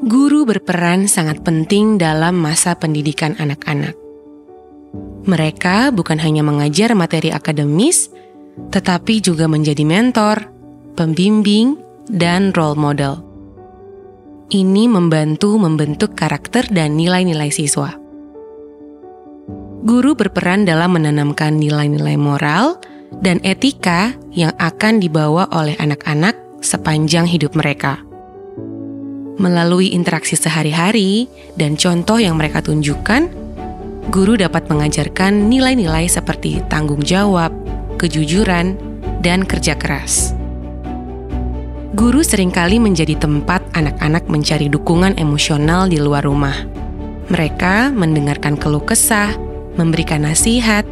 Guru berperan sangat penting dalam masa pendidikan anak-anak. Mereka bukan hanya mengajar materi akademis, tetapi juga menjadi mentor, pembimbing, dan role model. Ini membantu membentuk karakter dan nilai-nilai siswa. Guru berperan dalam menanamkan nilai-nilai moral dan etika yang akan dibawa oleh anak-anak sepanjang hidup mereka. Melalui interaksi sehari-hari dan contoh yang mereka tunjukkan, guru dapat mengajarkan nilai-nilai seperti tanggung jawab, kejujuran, dan kerja keras. Guru seringkali menjadi tempat anak-anak mencari dukungan emosional di luar rumah. Mereka mendengarkan keluh kesah, memberikan nasihat,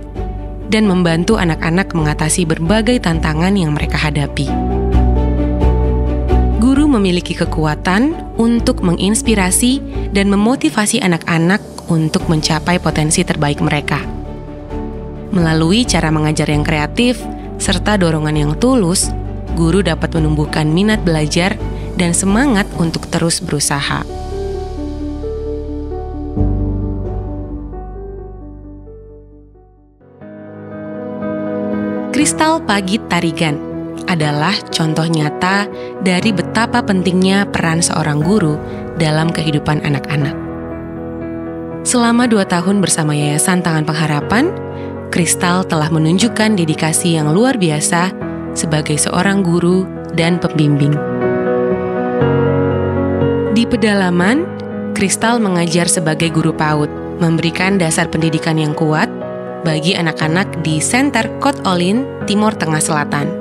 dan membantu anak-anak mengatasi berbagai tantangan yang mereka hadapi. Guru memiliki kekuatan untuk menginspirasi dan memotivasi anak-anak untuk mencapai potensi terbaik mereka. Melalui cara mengajar yang kreatif serta dorongan yang tulus, guru dapat menumbuhkan minat belajar dan semangat untuk terus berusaha. Kristal Pagit Tarigan adalah contoh nyata dari betapa pentingnya peran seorang guru dalam kehidupan anak-anak. Selama 2 tahun bersama Yayasan Tangan Pengharapan, Kristal telah menunjukkan dedikasi yang luar biasa sebagai seorang guru dan pembimbing. Di pedalaman, Kristal mengajar sebagai guru PAUD, memberikan dasar pendidikan yang kuat bagi anak-anak di Center Kot Olin, Timur Tengah Selatan.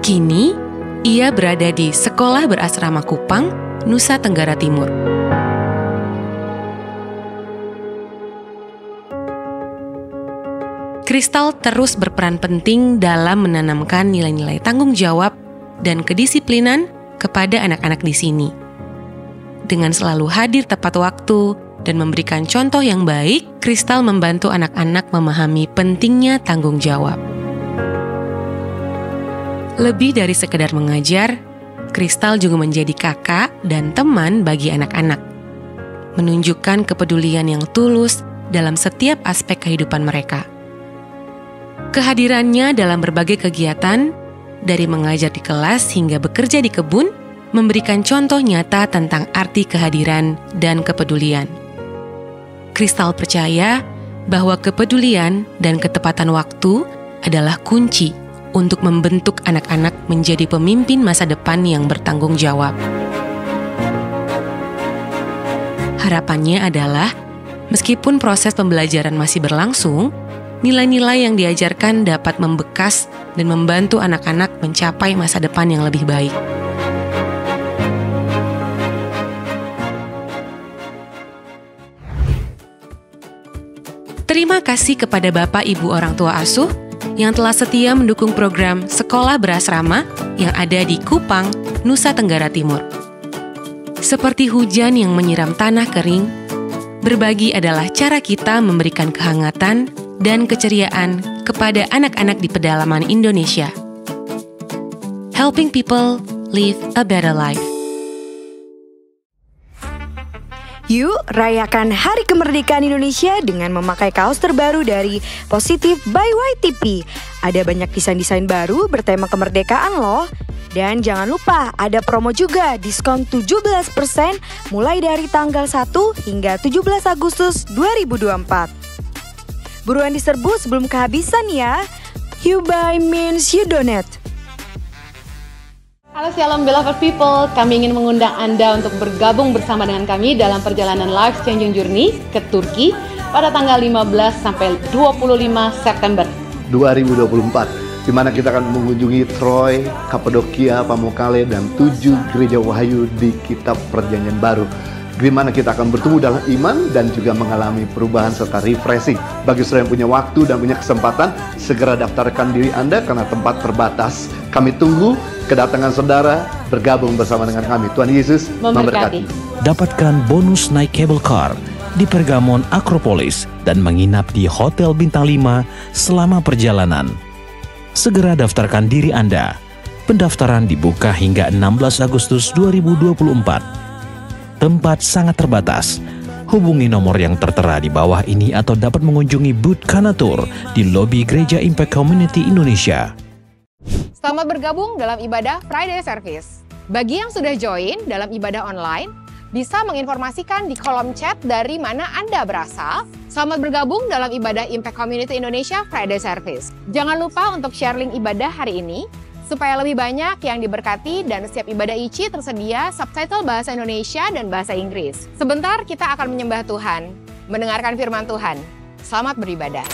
Kini, ia berada di Sekolah Berasrama Kupang, Nusa Tenggara Timur. Kristal terus berperan penting dalam menanamkan nilai-nilai tanggung jawab dan kedisiplinan kepada anak-anak di sini. Dengan selalu hadir tepat waktu dan memberikan contoh yang baik, Kristal membantu anak-anak memahami pentingnya tanggung jawab. Lebih dari sekedar mengajar, Kristal juga menjadi kakak dan teman bagi anak-anak, menunjukkan kepedulian yang tulus dalam setiap aspek kehidupan mereka. Kehadirannya dalam berbagai kegiatan, dari mengajar di kelas hingga bekerja di kebun, memberikan contoh nyata tentang arti kehadiran dan kepedulian. Kristal percaya bahwa kepedulian dan ketepatan waktu adalah kunci untuk membentuk anak-anak menjadi pemimpin masa depan yang bertanggung jawab. Harapannya adalah, meskipun proses pembelajaran masih berlangsung, nilai-nilai yang diajarkan dapat membekas dan membantu anak-anak mencapai masa depan yang lebih baik. Terima kasih kepada Bapak Ibu orang tua asuh yang telah setia mendukung program Sekolah Berasrama yang ada di Kupang, Nusa Tenggara Timur. Seperti hujan yang menyiram tanah kering, berbagi adalah cara kita memberikan kehangatan dan keceriaan kepada anak-anak di pedalaman Indonesia. Helping people live a better life. Yuk, rayakan Hari Kemerdekaan Indonesia dengan memakai kaos terbaru dari Positive by YTP. Ada banyak desain-desain baru bertema kemerdekaan loh. Dan jangan lupa, ada promo juga, diskon 17% mulai dari tanggal 1 hingga 17 Agustus 2024. Buruan diserbu sebelum kehabisan ya. You buy means you donate. Halo Shalom Beloved People, kami ingin mengundang Anda untuk bergabung bersama dengan kami dalam perjalanan Life Changing Journey ke Turki pada tanggal 15 sampai 25 September 2024, di mana kita akan mengunjungi Troy, Kapadokia, Pamukkale, dan 7 gereja wahyu di Kitab Perjanjian Baru, di mana kita akan bertumbuh dalam iman dan juga mengalami perubahan serta refreshing. Bagi saudara yang punya waktu dan punya kesempatan, segera daftarkan diri Anda karena tempat terbatas. Kami tunggu kedatangan saudara bergabung bersama dengan kami. Tuhan Yesus memberkati. Dapatkan bonus naik cable car di Pergamon Akropolis dan menginap di Hotel Bintang 5 selama perjalanan. Segera daftarkan diri Anda. Pendaftaran dibuka hingga 16 Agustus 2024. tempat sangat terbatas. Hubungi nomor yang tertera di bawah ini atau dapat mengunjungi booth Kanatur di lobi Gereja Impact Community Indonesia. Selamat bergabung dalam ibadah Friday Service. Bagi yang sudah join dalam ibadah online, bisa menginformasikan di kolom chat dari mana Anda berasal. Selamat bergabung dalam ibadah Impact Community Indonesia Friday Service. Jangan lupa untuk share link ibadah hari ini, supaya lebih banyak yang diberkati dan setiap ibadah ICI tersedia subtitle bahasa Indonesia dan bahasa Inggris. Sebentar kita akan menyembah Tuhan, mendengarkan firman Tuhan. Selamat beribadah.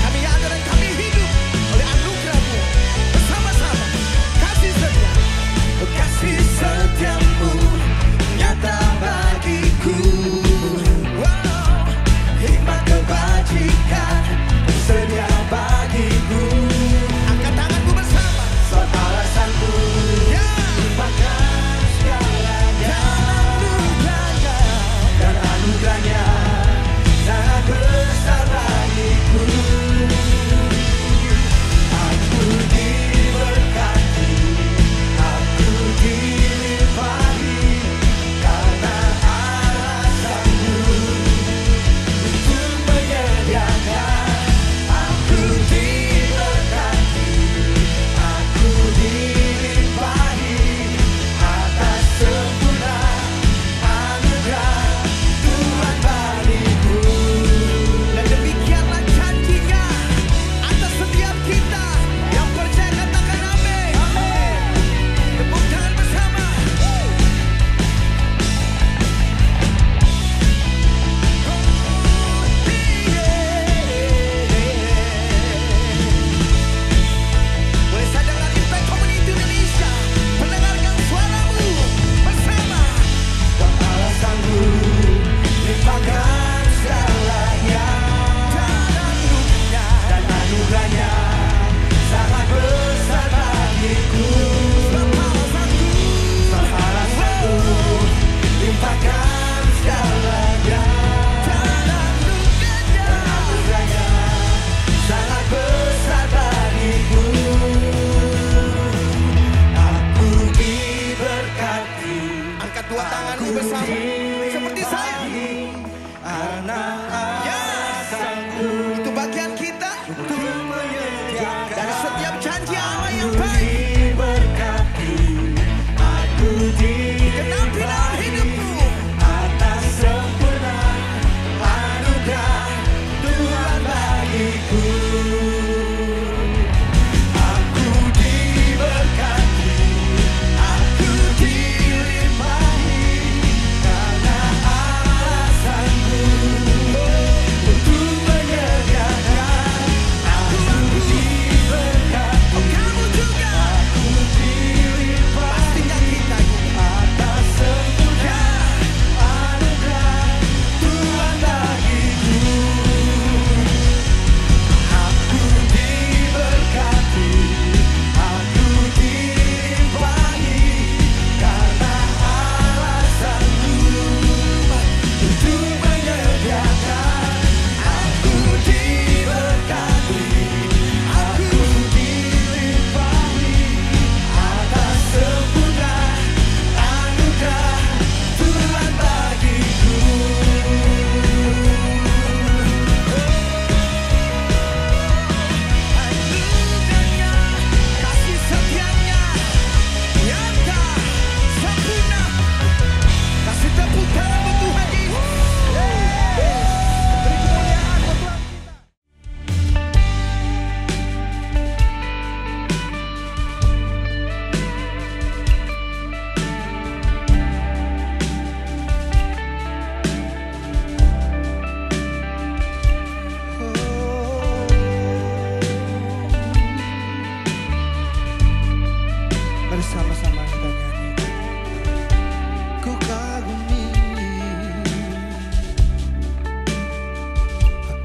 Kami ada dan kami hidup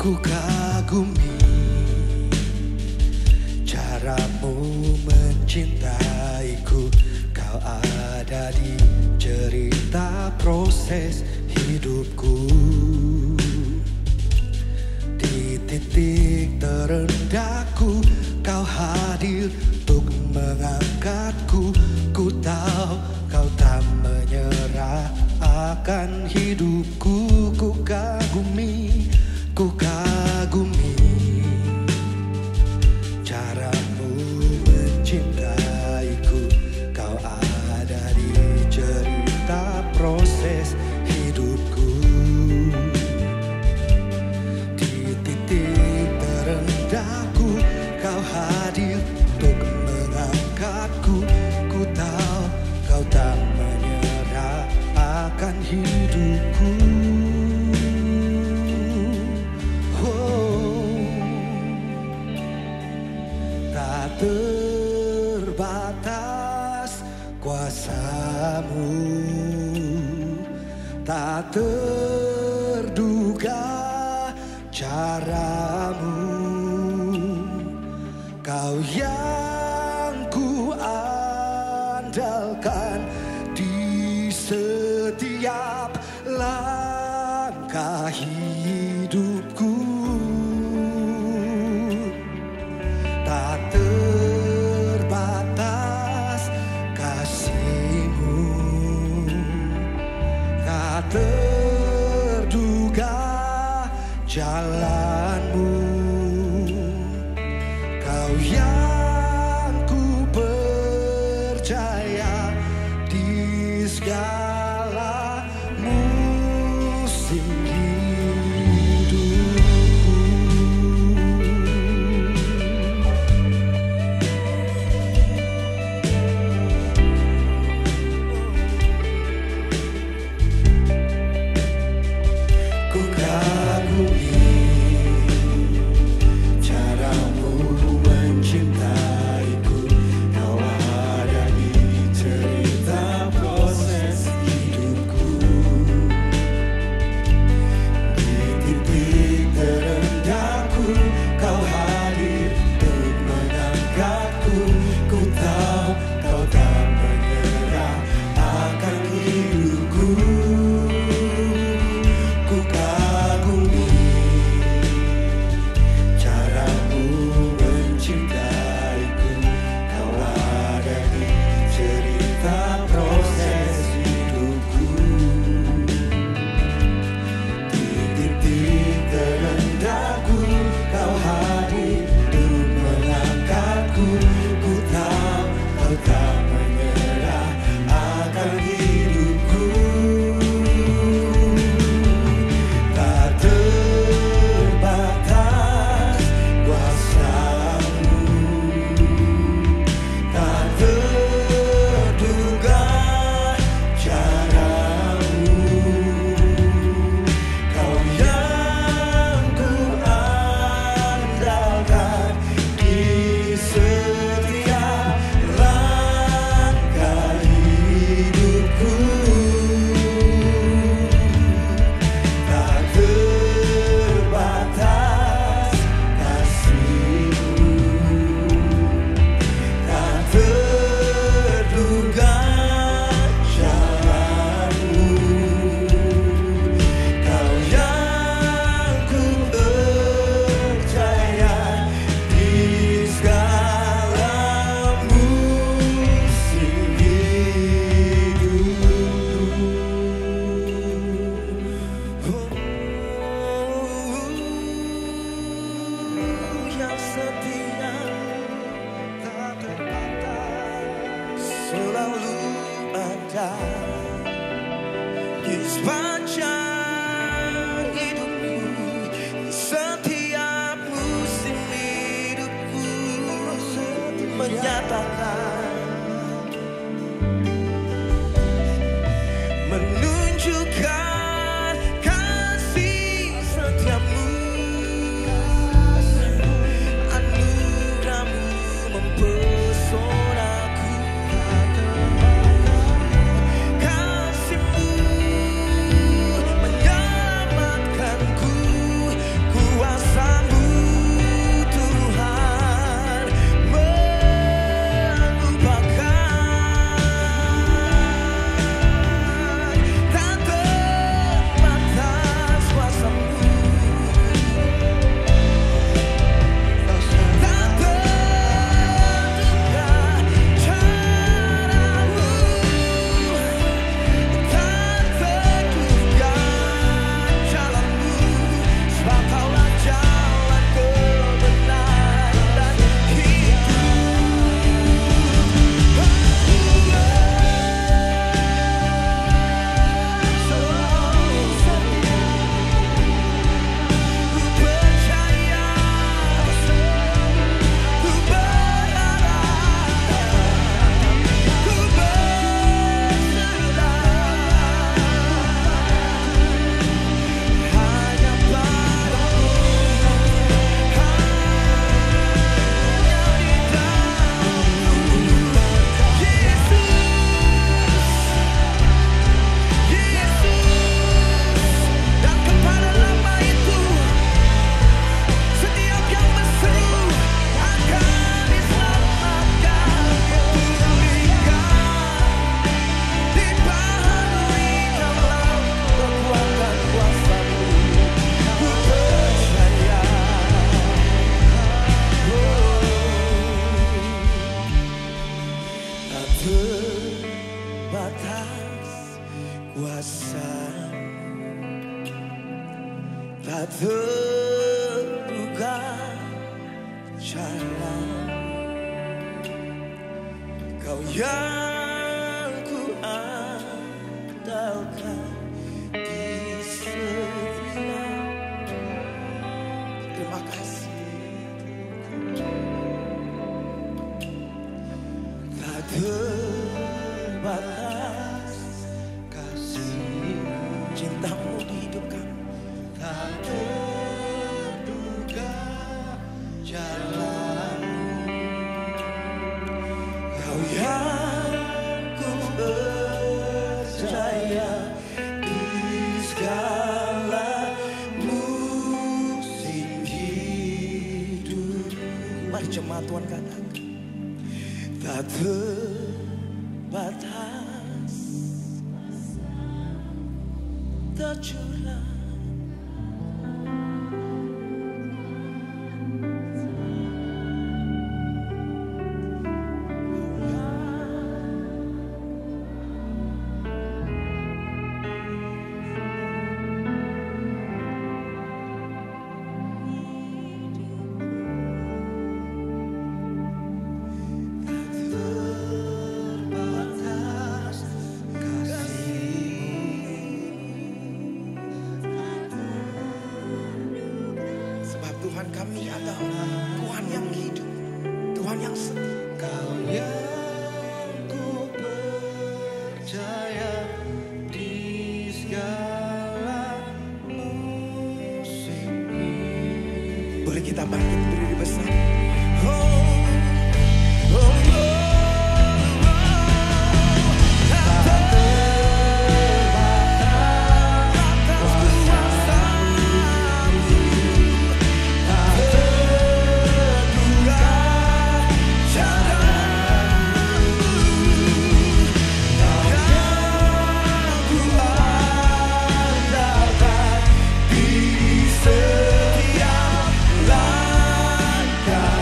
ku kagumi caramu mencintaiku. Kau ada di cerita proses hidupku. Di titik terendahku kau hadir untuk mengangkatku. Ku tahu kau tak menyerah akan hidupku. Ku kagumi caramu mencintaiku. Kau ada di cerita proses hidupku. Di titik terendahku kau hadir untuk mengangkatku. Ku tahu kau tak menyerah akan hidupku. Tak terbatas kuasamu, tak terduga caramu. Kau yang ku andalkan di setiap langkah hidupku. Tak terbatas kasihmu, tak terduga jalanmu. Kau yang ku percaya di segala musim hidupku. Ku kagumi caramu mencintaiku. Kau ada di cerita proses hidupku. Di titik terendahku kau hadir untuk mengangkatku. Ku tahu kau tak menyerah akan hidupku. Ku kagumi caramu mencintaiku. Kau ada di cerita proses hidupku. Di titik terendahku kau hadir untuk mengangkatku. Ku tahu kau tak menyerah akan hidupku. Tak terbatas kuasamu, tak terduga caramu. Kau yang ku andalkan di setiap langkah hidupku. Tak terbatas kasihmu, tak terduga jalanmu. Kau yang ku percaya di segala musim hidup. Yang setia tak terbatas selalu ada di sepanjang hidupku. Di setiap musim hidupku menyatakan, menunjukkan kasih setiamu. Anugerahmu mempesonaku. Kasihmu menyelamatkanku. Kuasa terduga jalan Kau yang ku andalkan di setiap. Terima kasih. Tak terbatas kasih cintamu di hidup kami. Tak terduga jalanmu. Kau yang ku percaya di segala musim hidup. Mari jemaat Tuhan katakan, tak terbatas, tercurah. Tuhan kami adalah Tuhan yang hidup, Tuhan yang setia. Kau yang ku percaya di segala musim. Boleh kita bangkit berdiri bersama. Setiap langkah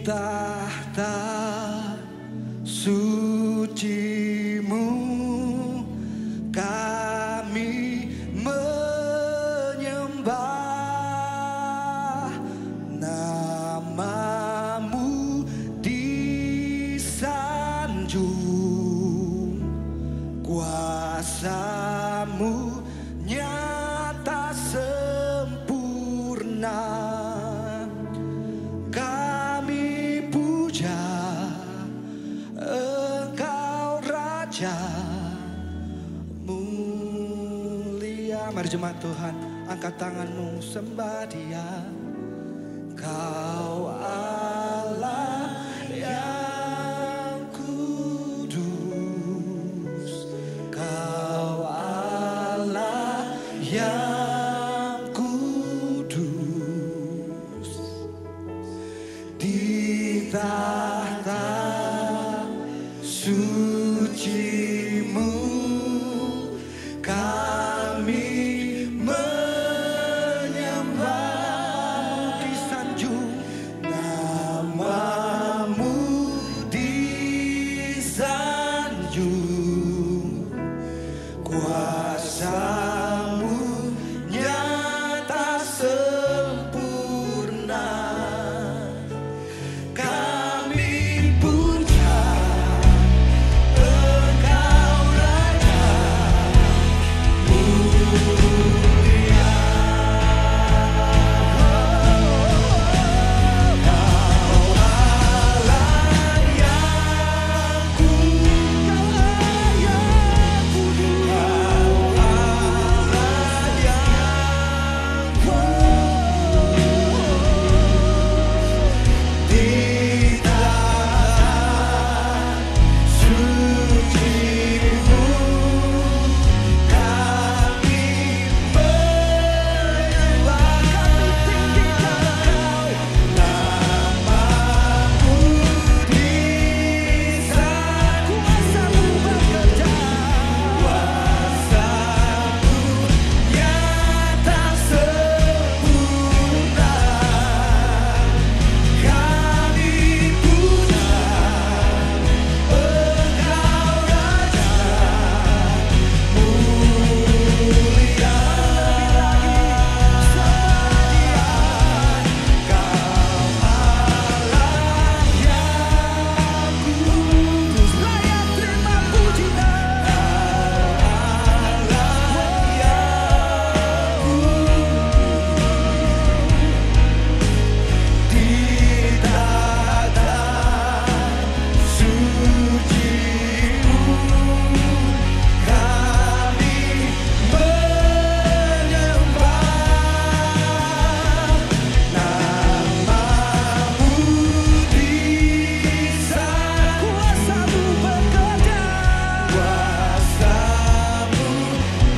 tahta suci-Mu kami menyembah, nama-Mu disanjung, kuasa-Mu nyata sempurna. Kami puja Engkau Raja mulia. Mari jemaat Tuhan, angkat tanganmu, sembah Dia. Kau Allah yang kudus, Kau Allah yang kudus. Di tahta suci-Mu kami menyembah, disanjung, nama-Mu disanjung, kuasa-Mu nyata sempurna. Kami puja Engkau Raja mulia. Kau Allah yang kudus, Kau Allah yang kudus. Di tahta suci-Mu kami menyembah, kami tinggikan Engkau, nama-Mu disanjung, kuasa-Mu bekerja, kuasa-Mu nyata sempurna. Kami puja Engkau Raja mulia. Kau Allah yang kudus, layak terima pujian. Kau Allah yang kudus. Di tahta suci-Mu kami menyembah, nama-Mu disanjung, kuasa-Mu bekerja, kuasa-Mu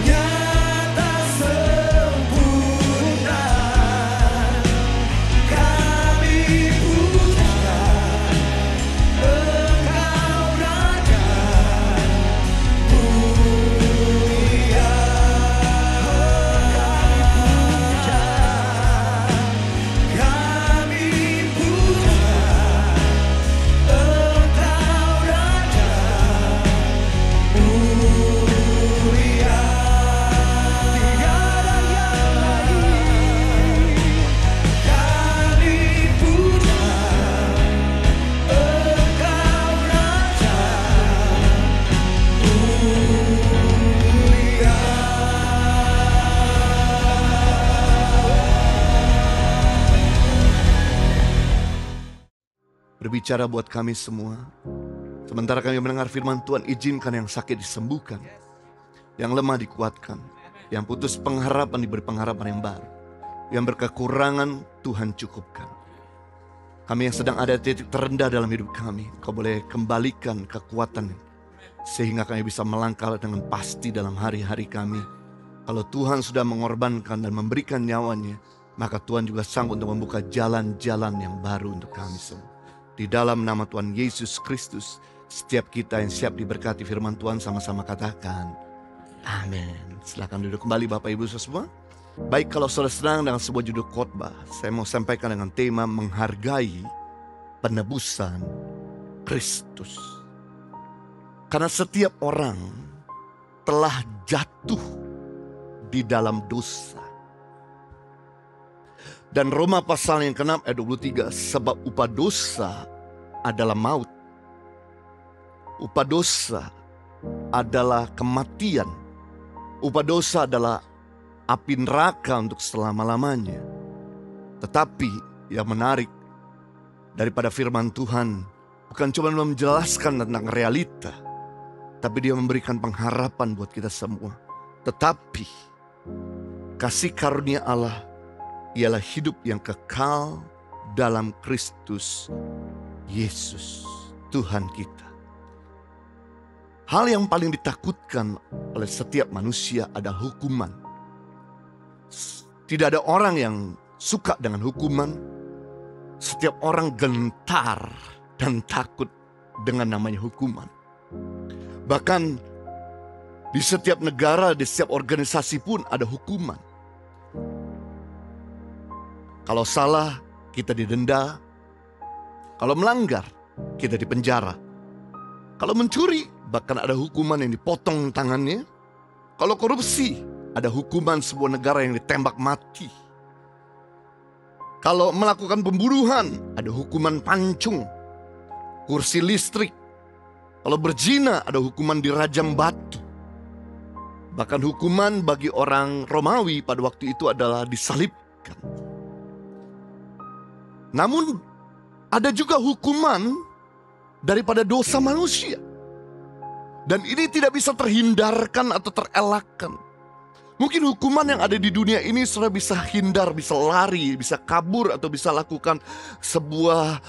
nyata sempurna. Kami puja Engkau Raja mulia. Kami puja Engkau Raja mulia. Tiada yang lain. Kami puja Engkau Raja mulia. Berbicara buat kami semua. Sementara kami mendengar firman Tuhan, izinkan yang sakit disembuhkan, yang lemah dikuatkan, yang putus pengharapan diberi pengharapan yang baru, yang berkekurangan Tuhan cukupkan. Kami yang sedang ada di titik terendah dalam hidup kami, Kau boleh kembalikan kekuatan sehingga kami bisa melangkah dengan pasti dalam hari-hari kami. Kalau Tuhan sudah mengorbankan dan memberikan nyawanya, maka Tuhan juga sanggup untuk membuka jalan-jalan yang baru untuk kami semua. Di dalam nama Tuhan Yesus Kristus, setiap kita yang siap diberkati firman Tuhan sama-sama katakan, amin. Silakan duduk kembali Bapak Ibu semua. Baik, kalau saudara senang dengan sebuah judul khotbah, saya mau sampaikan dengan tema menghargai penebusan Kristus. Karena setiap orang telah jatuh di dalam dosa. Dan Roma pasal yang ke-6 ayat 23, sebab upah dosa adalah maut. Upah dosa adalah kematian. Upah dosa adalah api neraka untuk selama-lamanya. Tetapi yang menarik daripada firman Tuhan bukan cuma menjelaskan tentang realita, tapi dia memberikan pengharapan buat kita semua. Tetapi kasih karunia Allah ialah hidup yang kekal dalam Kristus Yesus Tuhan kita. Hal yang paling ditakutkan oleh setiap manusia adalah hukuman. Tidak ada orang yang suka dengan hukuman. Setiap orang gentar dan takut dengan namanya hukuman. Bahkan di setiap negara, di setiap organisasi pun ada hukuman. Kalau salah, kita didenda. Kalau melanggar, kita dipenjara. Kalau mencuri, bahkan ada hukuman yang dipotong tangannya. Kalau korupsi, ada hukuman sebuah negara yang ditembak mati. Kalau melakukan pembunuhan, ada hukuman pancung, kursi listrik. Kalau berzina, ada hukuman dirajam batu. Bahkan hukuman bagi orang Romawi pada waktu itu adalah disalibkan. Namun ada juga hukuman daripada dosa manusia. Dan ini tidak bisa terhindarkan atau terelakkan. Mungkin hukuman yang ada di dunia ini sudah bisa hindar, bisa lari, bisa kabur, atau bisa lakukan sebuah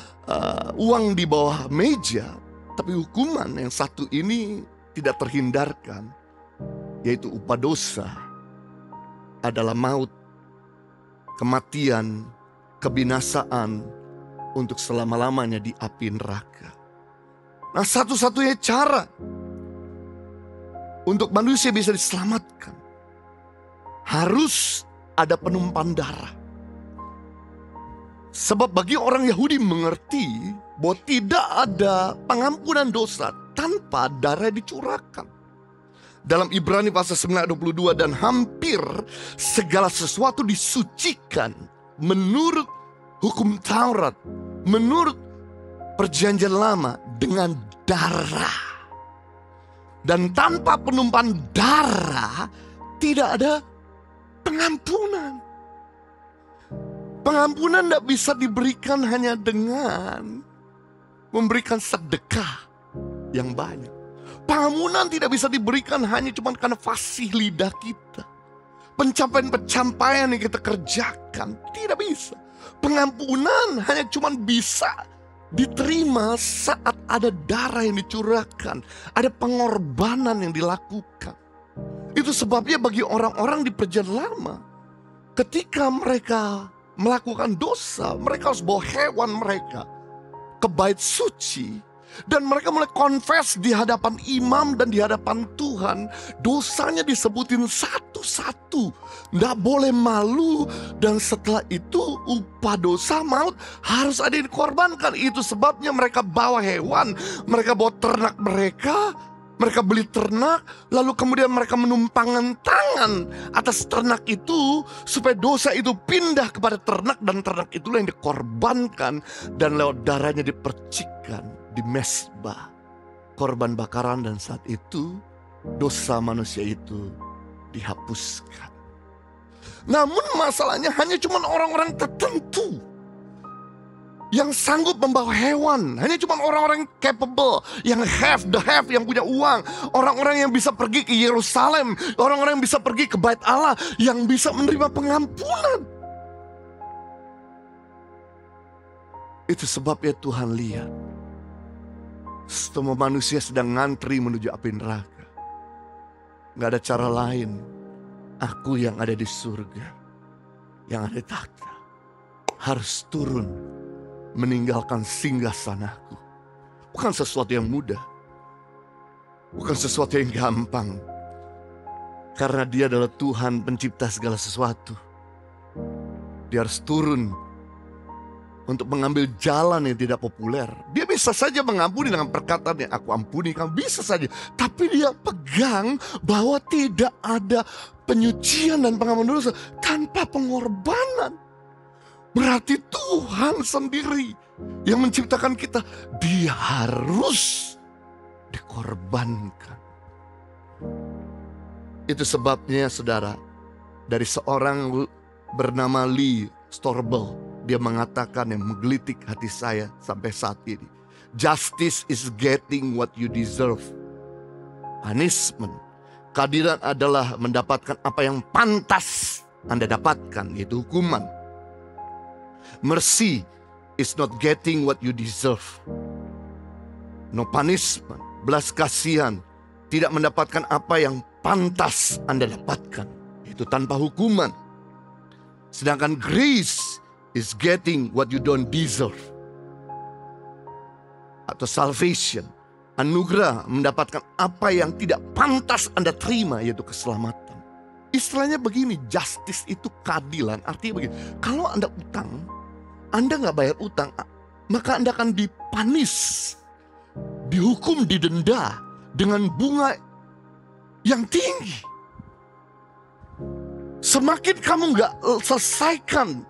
uang di bawah meja. Tapi hukuman yang satu ini tidak terhindarkan, yaitu upah dosa adalah maut, kematian, kebinasaan untuk selama-lamanya di api neraka. Nah, satu-satunya cara untuk manusia bisa diselamatkan, harus ada penumpahan darah. Sebab bagi orang Yahudi mengerti bahwa tidak ada pengampunan dosa tanpa darah dicurahkan. Dalam Ibrani pasal 9 ayat 22, dan hampir segala sesuatu disucikan menurut hukum Taurat, menurut perjanjian lama dengan darah. Dan tanpa penumpahan darah tidak ada pengampunan. Pengampunan tidak bisa diberikan hanya dengan memberikan sedekah yang banyak. Pengampunan tidak bisa diberikan hanya cuma karena fasih lidah kita. Pencapaian-pencapaian yang kita kerjakan tidak bisa. Pengampunan hanya cuma bisa diterima saat ada darah yang dicurahkan, ada pengorbanan yang dilakukan. Itu sebabnya bagi orang-orang di perjanjian lama, ketika mereka melakukan dosa, mereka harus bawa hewan mereka ke bait suci. Dan mereka mulai confess di hadapan imam dan di hadapan Tuhan. Dosanya disebutin satu-satu, tidak boleh malu. Dan setelah itu upah dosa maut harus ada yang dikorbankan. Itu sebabnya mereka bawa hewan, mereka bawa ternak mereka, mereka beli ternak, lalu kemudian mereka menumpangkan tangan atas ternak itu supaya dosa itu pindah kepada ternak, dan ternak itulah yang dikorbankan dan lewat darahnya dipercikkan di mezbah korban bakaran. Dan saat itu dosa manusia itu dihapuskan. Namun masalahnya hanya cuma orang-orang tertentu yang sanggup membawa hewan. Hanya cuma orang-orang yang capable, yang yang punya uang. Orang-orang yang bisa pergi ke Yerusalem, orang-orang yang bisa pergi ke Bait Allah, yang bisa menerima pengampunan. Itu sebabnya Tuhan lihat semua manusia sedang ngantri menuju api neraka. Gak ada cara lain. Aku yang ada di surga, yang ada di takhta, harus turun meninggalkan singgasanaku. Bukan sesuatu yang mudah, bukan sesuatu yang gampang, karena Dia adalah Tuhan pencipta segala sesuatu. Dia harus turun untuk mengambil jalan yang tidak populer. Dia bisa saja mengampuni dengan perkataan yang aku ampuni kamu, bisa saja. Tapi dia pegang bahwa tidak ada penyucian dan pengampunan dosa tanpa pengorbanan. Berarti Tuhan sendiri yang menciptakan kita, dia harus dikorbankan. Itu sebabnya saudara, dari seorang bernama Lee Strobel, dia mengatakan yang menggelitik hati saya sampai saat ini. Justice is getting what you deserve. Punishment, keadilan adalah mendapatkan apa yang pantas Anda dapatkan, yaitu hukuman. Mercy is not getting what you deserve. No punishment, belas kasihan, tidak mendapatkan apa yang pantas Anda dapatkan, itu tanpa hukuman. Sedangkan grace is getting what you don't deserve. Atau salvation, anugerah, mendapatkan apa yang tidak pantas Anda terima, yaitu keselamatan. Istilahnya begini, justice itu keadilan. Artinya begini, kalau Anda utang, Anda nggak bayar utang, maka Anda akan dipanis, dihukum, didenda dengan bunga yang tinggi. Semakin kamu nggak selesaikan,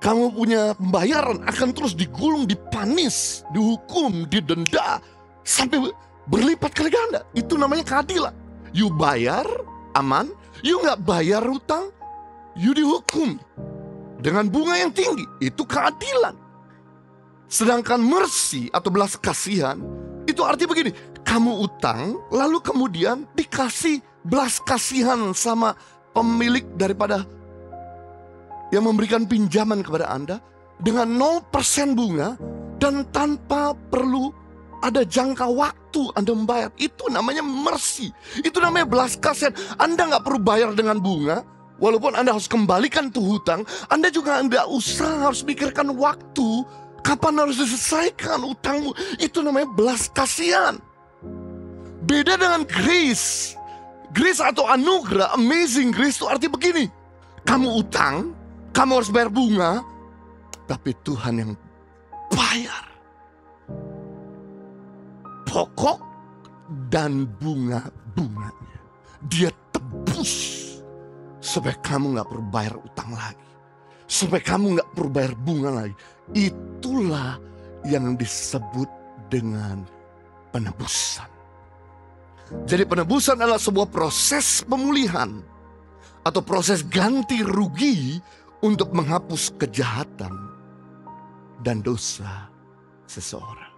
kamu punya pembayaran, akan terus digulung, dipanis, dihukum, didenda sampai berlipat kali ganda. Itu namanya keadilan. You bayar, aman. You nggak bayar hutang, you dihukum dengan bunga yang tinggi. Itu keadilan. Sedangkan mercy atau belas kasihan, itu artinya begini, kamu utang lalu kemudian dikasih belas kasihan sama pemilik daripada yang memberikan pinjaman kepada Anda dengan 0% bunga dan tanpa perlu ada jangka waktu Anda membayar. Itu namanya mercy. Itu namanya belas kasihan. Anda nggak perlu bayar dengan bunga, walaupun Anda harus kembalikan tuh hutang. Anda juga nggak usah harus mikirkan waktu kapan harus diselesaikan utangmu. Itu namanya belas kasihan. Beda dengan grace. Grace atau anugerah, amazing grace itu arti begini. Kamu utang, kamu harus bayar bunga, tapi Tuhan yang bayar pokok dan bunga-bunganya. Dia tebus supaya kamu gak perlu bayar utang lagi, supaya kamu gak perlu bayar bunga lagi. Itulah yang disebut dengan penebusan. Jadi penebusan adalah sebuah proses pemulihan atau proses ganti rugi untuk menghapus kejahatan dan dosa seseorang.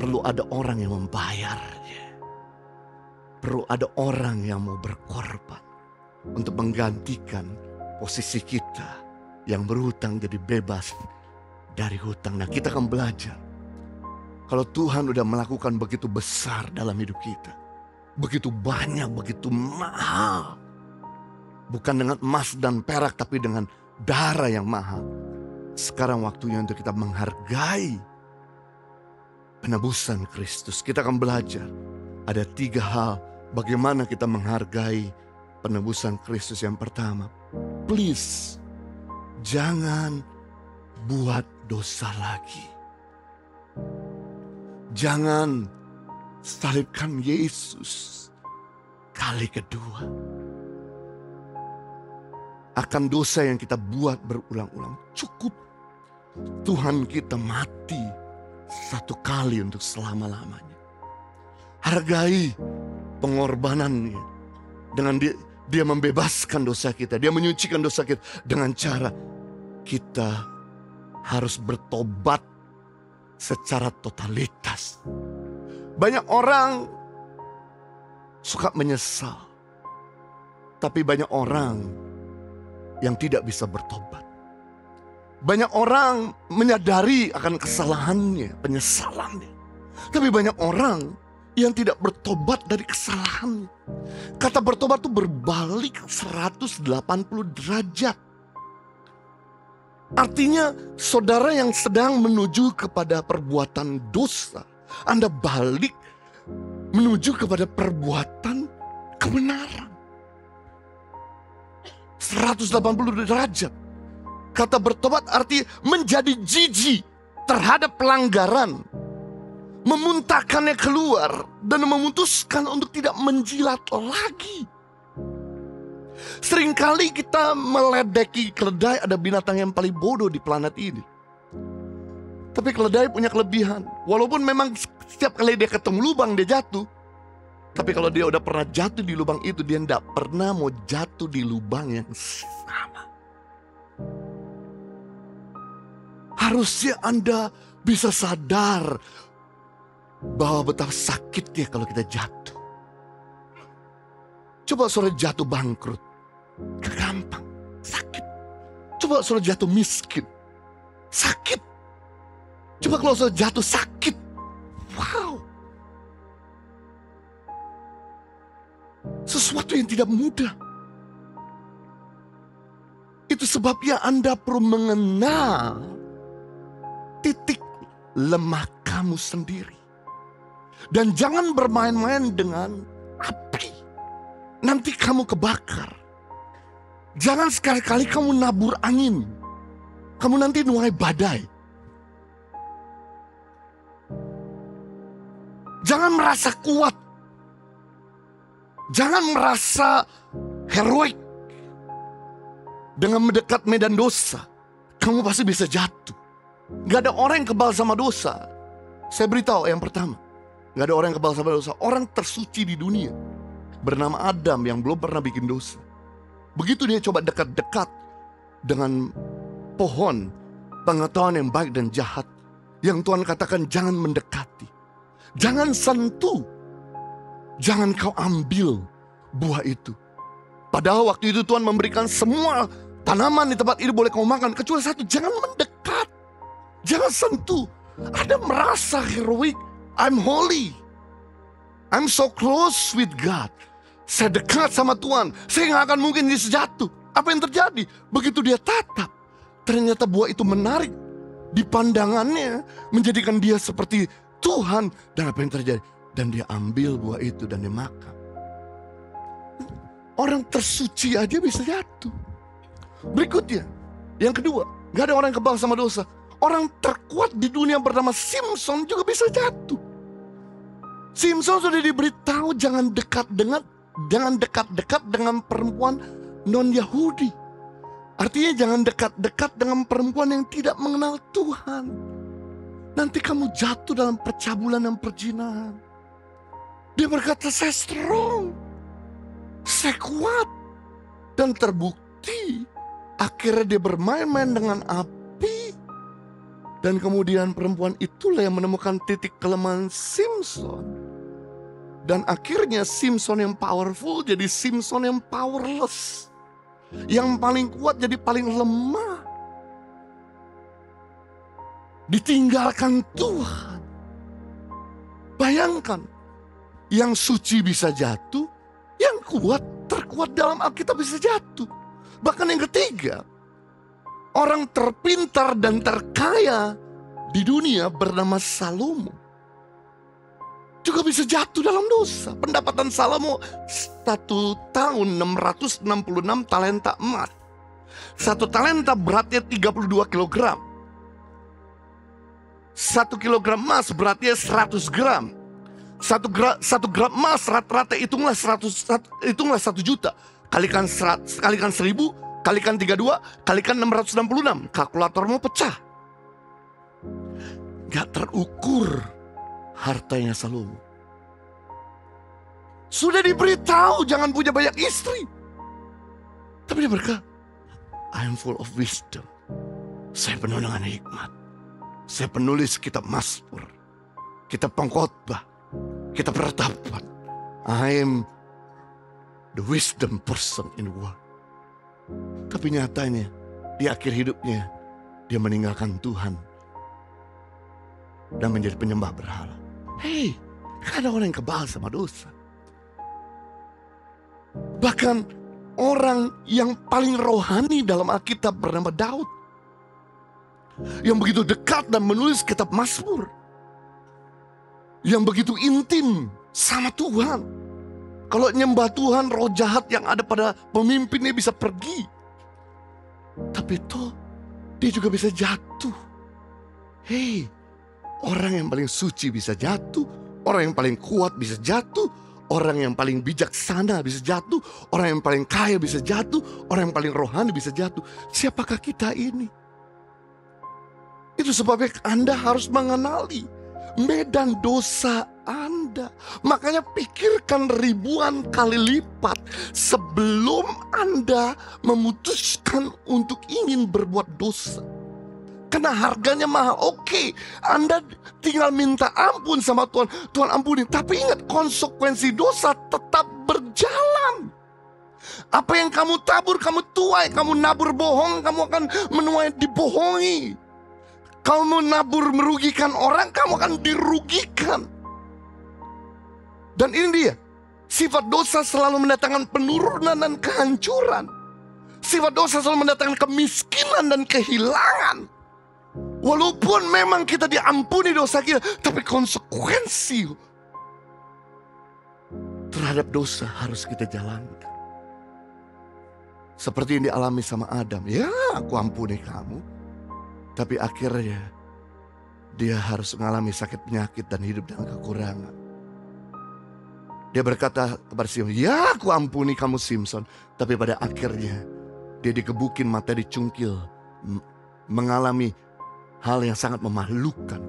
Perlu ada orang yang membayarnya. Perlu ada orang yang mau berkorban untuk menggantikan posisi kita yang berhutang jadi bebas dari hutang. Nah, kita akan belajar. Kalau Tuhan udah melakukan begitu besar dalam hidup kita, begitu banyak, begitu mahal, bukan dengan emas dan perak, tapi dengan darah yang mahal. Sekarang waktunya untuk kita menghargai penebusan Kristus. Kita akan belajar ada 3 hal bagaimana kita menghargai penebusan Kristus. Yang pertama, please jangan buat dosa lagi. Jangan salibkan Yesus kali kedua akan dosa yang kita buat berulang-ulang. Cukup Tuhan kita mati 1 kali untuk selama-lamanya. Hargai pengorbanannya dengan dia membebaskan dosa kita, dia menyucikan dosa kita dengan cara kita harus bertobat secara totalitas. Banyak orang suka menyesal, tapi banyak orang yang tidak bisa bertobat. Banyak orang menyadari akan kesalahannya, penyesalannya, tapi banyak orang yang tidak bertobat dari kesalahannya. Kata bertobat itu berbalik 180 derajat. Artinya saudara yang sedang menuju kepada perbuatan dosa, Anda balik menuju kepada perbuatan kebenaran. 180 derajat. Kata bertobat arti menjadi jijik terhadap pelanggaran, memuntahkannya keluar, dan memutuskan untuk tidak menjilat lagi. Seringkali kita meledeki keledai. Ada binatang yang paling bodoh di planet ini. Tapi keledai punya kelebihan. Walaupun memang setiap kali dia ketemu lubang dia jatuh, tapi kalau dia udah pernah jatuh di lubang itu, dia tidak pernah mau jatuh di lubang yang sama. Harusnya Anda bisa sadar bahwa betapa sakitnya kalau kita jatuh. Coba saudara jatuh bangkrut, gampang, sakit. Coba saudara jatuh miskin, sakit. Coba kalau saudara jatuh sakit, wow. Sesuatu yang tidak mudah. Itu sebabnya Anda perlu mengenal titik lemah kamu sendiri. Dan jangan bermain-main dengan api. Nanti kamu kebakar. Jangan sekali-kali kamu nabur angin. Kamu nanti nuai badai. Jangan merasa kuat. Jangan merasa heroik. Dengan mendekat medan dosa, kamu pasti bisa jatuh. Gak ada orang yang kebal sama dosa. Saya beritahu yang pertama, gak ada orang yang kebal sama dosa. Orang tersuci di dunia bernama Adam yang belum pernah bikin dosa. Begitu dia coba dekat-dekat dengan pohon pengetahuan yang baik dan jahat, yang Tuhan katakan jangan mendekati, jangan sentuh, jangan kau ambil buah itu. Padahal waktu itu Tuhan memberikan semua tanaman di tempat ini boleh kau makan, kecuali satu, jangan mendekat, jangan sentuh. Ada merasa heroik, I'm holy, I'm so close with God. Saya dekat sama Tuhan, saya gak akan mungkin jatuh. Apa yang terjadi? Begitu dia tatap, ternyata buah itu menarik di pandangannya, menjadikan dia seperti Tuhan. Dan apa yang terjadi? Dan dia ambil buah itu dan dia makan. Orang tersuci aja bisa jatuh. Berikutnya, yang kedua, gak ada orang yang kebal sama dosa. Orang terkuat di dunia bernama Simpson juga bisa jatuh. Simpson sudah diberitahu jangan dekat-dekat dengan perempuan non-Yahudi. Artinya jangan dekat-dekat dengan perempuan yang tidak mengenal Tuhan. Nanti kamu jatuh dalam percabulan dan perzinahan. Dia berkata, saya strong, saya kuat. Dan terbukti akhirnya dia bermain-main dengan api. Dan kemudian perempuan itulah yang menemukan titik kelemahan Simpson. Dan akhirnya Simpson yang powerful jadi Simpson yang powerless. Yang paling kuat jadi paling lemah. Ditinggalkan Tuhan. Bayangkan, yang suci bisa jatuh, yang kuat, terkuat dalam Alkitab bisa jatuh. Bahkan yang ketiga, orang terpintar dan terkaya di dunia bernama Salomo juga bisa jatuh dalam dosa. Pendapatan Salomo 1 tahun 666 talenta emas. 1 talenta beratnya 32 kg. 1 kilogram emas beratnya 100 gram. 1 gram emas rata-rata hitunglah 1 juta. Kalikan 1000, kalikan 32, kalikan 666. Kalkulatormu pecah. Gak terukur hartanya Salomo. Sudah diberitahu jangan punya banyak istri, tapi dia berkata, I am full of wisdom. Saya penuh dengan hikmat. Saya penulis kitab Mazmur, kitab Pengkhotbah, kitab Ratapan. I am the wisdom person in the world. Tapi nyatanya di akhir hidupnya dia meninggalkan Tuhan dan menjadi penyembah berhala. Hei, ada orang yang kebal sama dosa. Bahkan orang yang paling rohani dalam Alkitab bernama Daud, yang begitu dekat dan menulis kitab Mazmur, yang begitu intim sama Tuhan. Kalau nyembah Tuhan, roh jahat yang ada pada pemimpinnya bisa pergi. Tapi toh dia juga bisa jatuh. Hei, orang yang paling suci bisa jatuh, orang yang paling kuat bisa jatuh, orang yang paling bijaksana bisa jatuh, orang yang paling kaya bisa jatuh, orang yang paling rohani bisa jatuh. Siapakah kita ini? Itu sebabnya Anda harus mengenali medan dosa Anda. Makanya pikirkan ribuan kali lipat sebelum Anda memutuskan untuk ingin berbuat dosa. Karena harganya mahal. Oke, Anda tinggal minta ampun sama Tuhan. Tuhan ampuni. Tapi ingat, konsekuensi dosa tetap berjalan. Apa yang kamu tabur, kamu tuai. Kamu nabur bohong, kamu akan menuai dibohongi. Kamu nabur merugikan orang, kamu akan dirugikan. Dan ini dia, sifat dosa selalu mendatangkan penurunan dan kehancuran. Sifat dosa selalu mendatangkan kemiskinan dan kehilangan. Walaupun memang kita diampuni dosa kita, tapi konsekuensi terhadap dosa harus kita jalankan. Seperti yang dialami sama Adam. Ya, aku ampuni kamu. Tapi akhirnya dia harus mengalami sakit penyakit dan hidup dengan kekurangan. Dia berkata kepada Simpson, ya aku ampuni kamu Simpson. Tapi pada akhirnya dia dikebukin, mata dicungkil, mengalami hal yang sangat memalukan.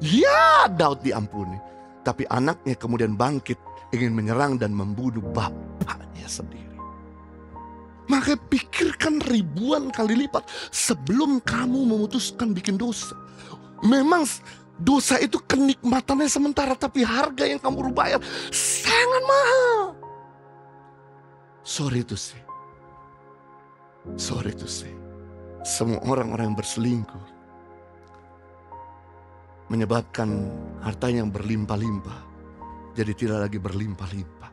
Ya, Daud diampuni. Tapi anaknya kemudian bangkit, ingin menyerang dan membunuh bapaknya sendiri. Maka pikirkan ribuan kali lipat sebelum kamu memutuskan bikin dosa. Memang dosa itu kenikmatannya sementara, tapi harga yang kamu bayar sangat mahal. Sorry to say. Semua orang-orang yang berselingkuh menyebabkan hartanya yang berlimpah-limpah jadi tidak lagi berlimpah-limpah.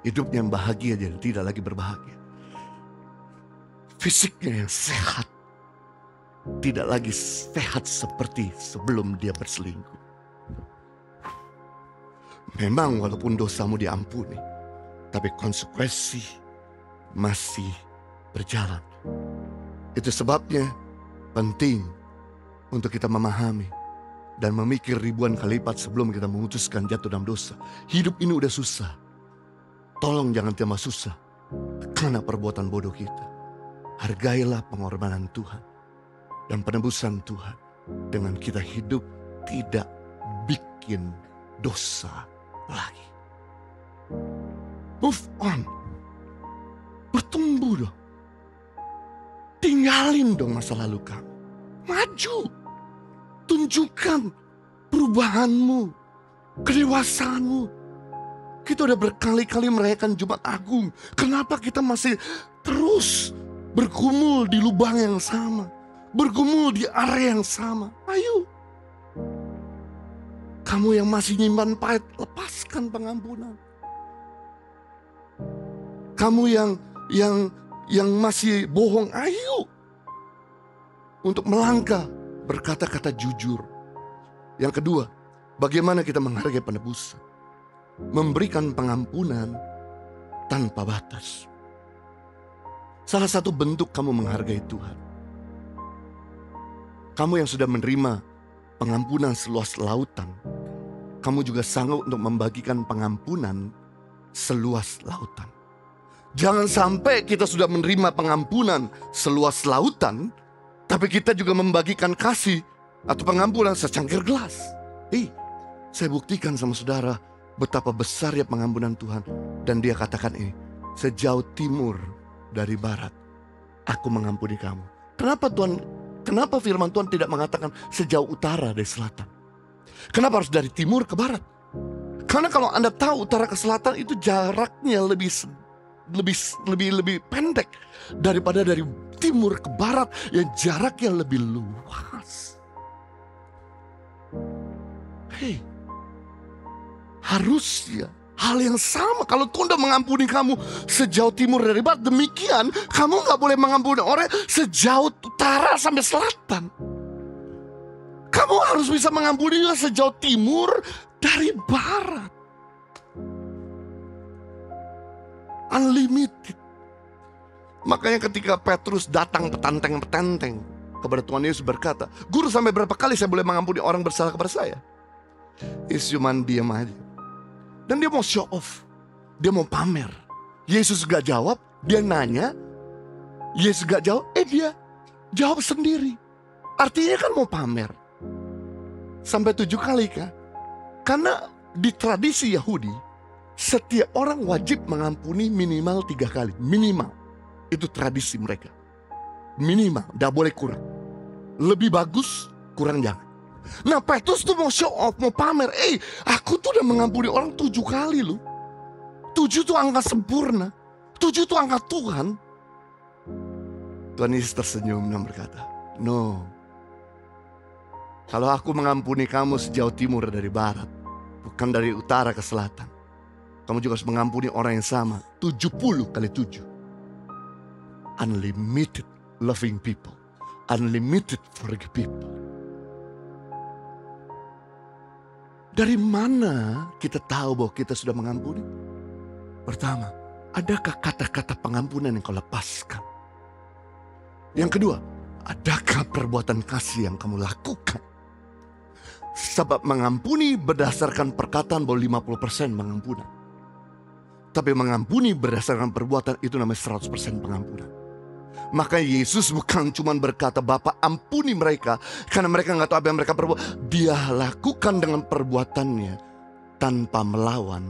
Hidupnya yang bahagia jadi tidak lagi berbahagia. Fisiknya yang sehat tidak lagi sehat seperti sebelum dia berselingkuh. Memang walaupun dosamu diampuni, tapi konsekuensi masih berjalan. Itu sebabnya penting untuk kita memahami dan memikir ribuan kali lipat sebelum kita memutuskan jatuh dalam dosa. Hidup ini udah susah. Tolong jangan tambah susah karena perbuatan bodoh kita. Hargailah pengorbanan Tuhan dan penebusan Tuhan dengan kita hidup tidak bikin dosa lagi. Move on. Bertumbuh dong. Tinggalin dong masa lalu kamu. Maju. Tunjukkan perubahanmu, kedewasaanmu. Kita udah berkali-kali merayakan Jumat Agung. Kenapa kita masih terus bergumul di lubang yang sama? Bergumul di area yang sama? Ayo. Kamu yang masih nyimpan pahit, lepaskan pengampunan. Kamu yang masih bohong, ayo. Untuk melangkah berkata-kata jujur. Yang kedua, bagaimana kita menghargai penebusan? Memberikan pengampunan tanpa batas. Salah satu bentuk kamu menghargai Tuhan, kamu yang sudah menerima pengampunan seluas lautan, kamu juga sanggup untuk membagikan pengampunan seluas lautan. Jangan sampai kita sudah menerima pengampunan seluas lautan, tapi kita juga membagikan kasih atau pengampunan secangkir gelas. Saya buktikan sama saudara betapa besar ya pengampunan Tuhan. Dan dia katakan ini, sejauh timur dari barat, aku mengampuni kamu. Kenapa firman Tuhan tidak mengatakan sejauh utara dari selatan? Kenapa harus dari timur ke barat? Karena kalau Anda tahu utara ke selatan itu jaraknya lebih pendek daripada dari timur ke barat yang jaraknya lebih luas. Harusnya hal yang sama. Kalau Tuhan sudah mengampuni kamu sejauh timur dari barat, demikian kamu gak boleh mengampuni orang sejauh utara sampai selatan. Kamu harus bisa mengampuni juga sejauh timur dari barat. Unlimited. Makanya ketika Petrus datang petanteng-petanteng kepada Tuhan Yesus berkata, "Guru, sampai berapa kali saya boleh mengampuni orang bersalah kepada saya?" Yesus cuma diam aja. Dan dia mau show off. Dia mau pamer. Yesus gak jawab, dia nanya. Yesus gak jawab, dia jawab sendiri. Artinya kan mau pamer. Sampai 7 kali kan? Karena di tradisi Yahudi, setiap orang wajib mengampuni minimal 3 kali. Minimal. Itu tradisi mereka. Minimal, gak boleh kurang. Lebih bagus, kurang jangan. Nah, Petrus tuh mau show off, mau pamer. Aku tuh udah mengampuni orang 7 kali loh. 7 tuh angka sempurna. 7 tuh angka Tuhan. Tuhan Yesus tersenyum dan berkata, "No. Kalau aku mengampuni kamu sejauh timur dari barat, bukan dari utara ke selatan, kamu juga harus mengampuni orang yang sama 70 kali 7. Unlimited loving people. Unlimited forgive people." Dari mana kita tahu bahwa kita sudah mengampuni? Pertama, adakah kata-kata pengampunan yang kau lepaskan? Yang kedua, adakah perbuatan kasih yang kamu lakukan? Sebab mengampuni berdasarkan perkataan bahwa 50% mengampunan. Tapi mengampuni berdasarkan perbuatan itu namanya 100% pengampunan. Maka Yesus bukan cuma berkata, "Bapa, ampuni mereka," karena mereka gak tahu apa yang mereka perbuat. Dia lakukan dengan perbuatannya tanpa melawan.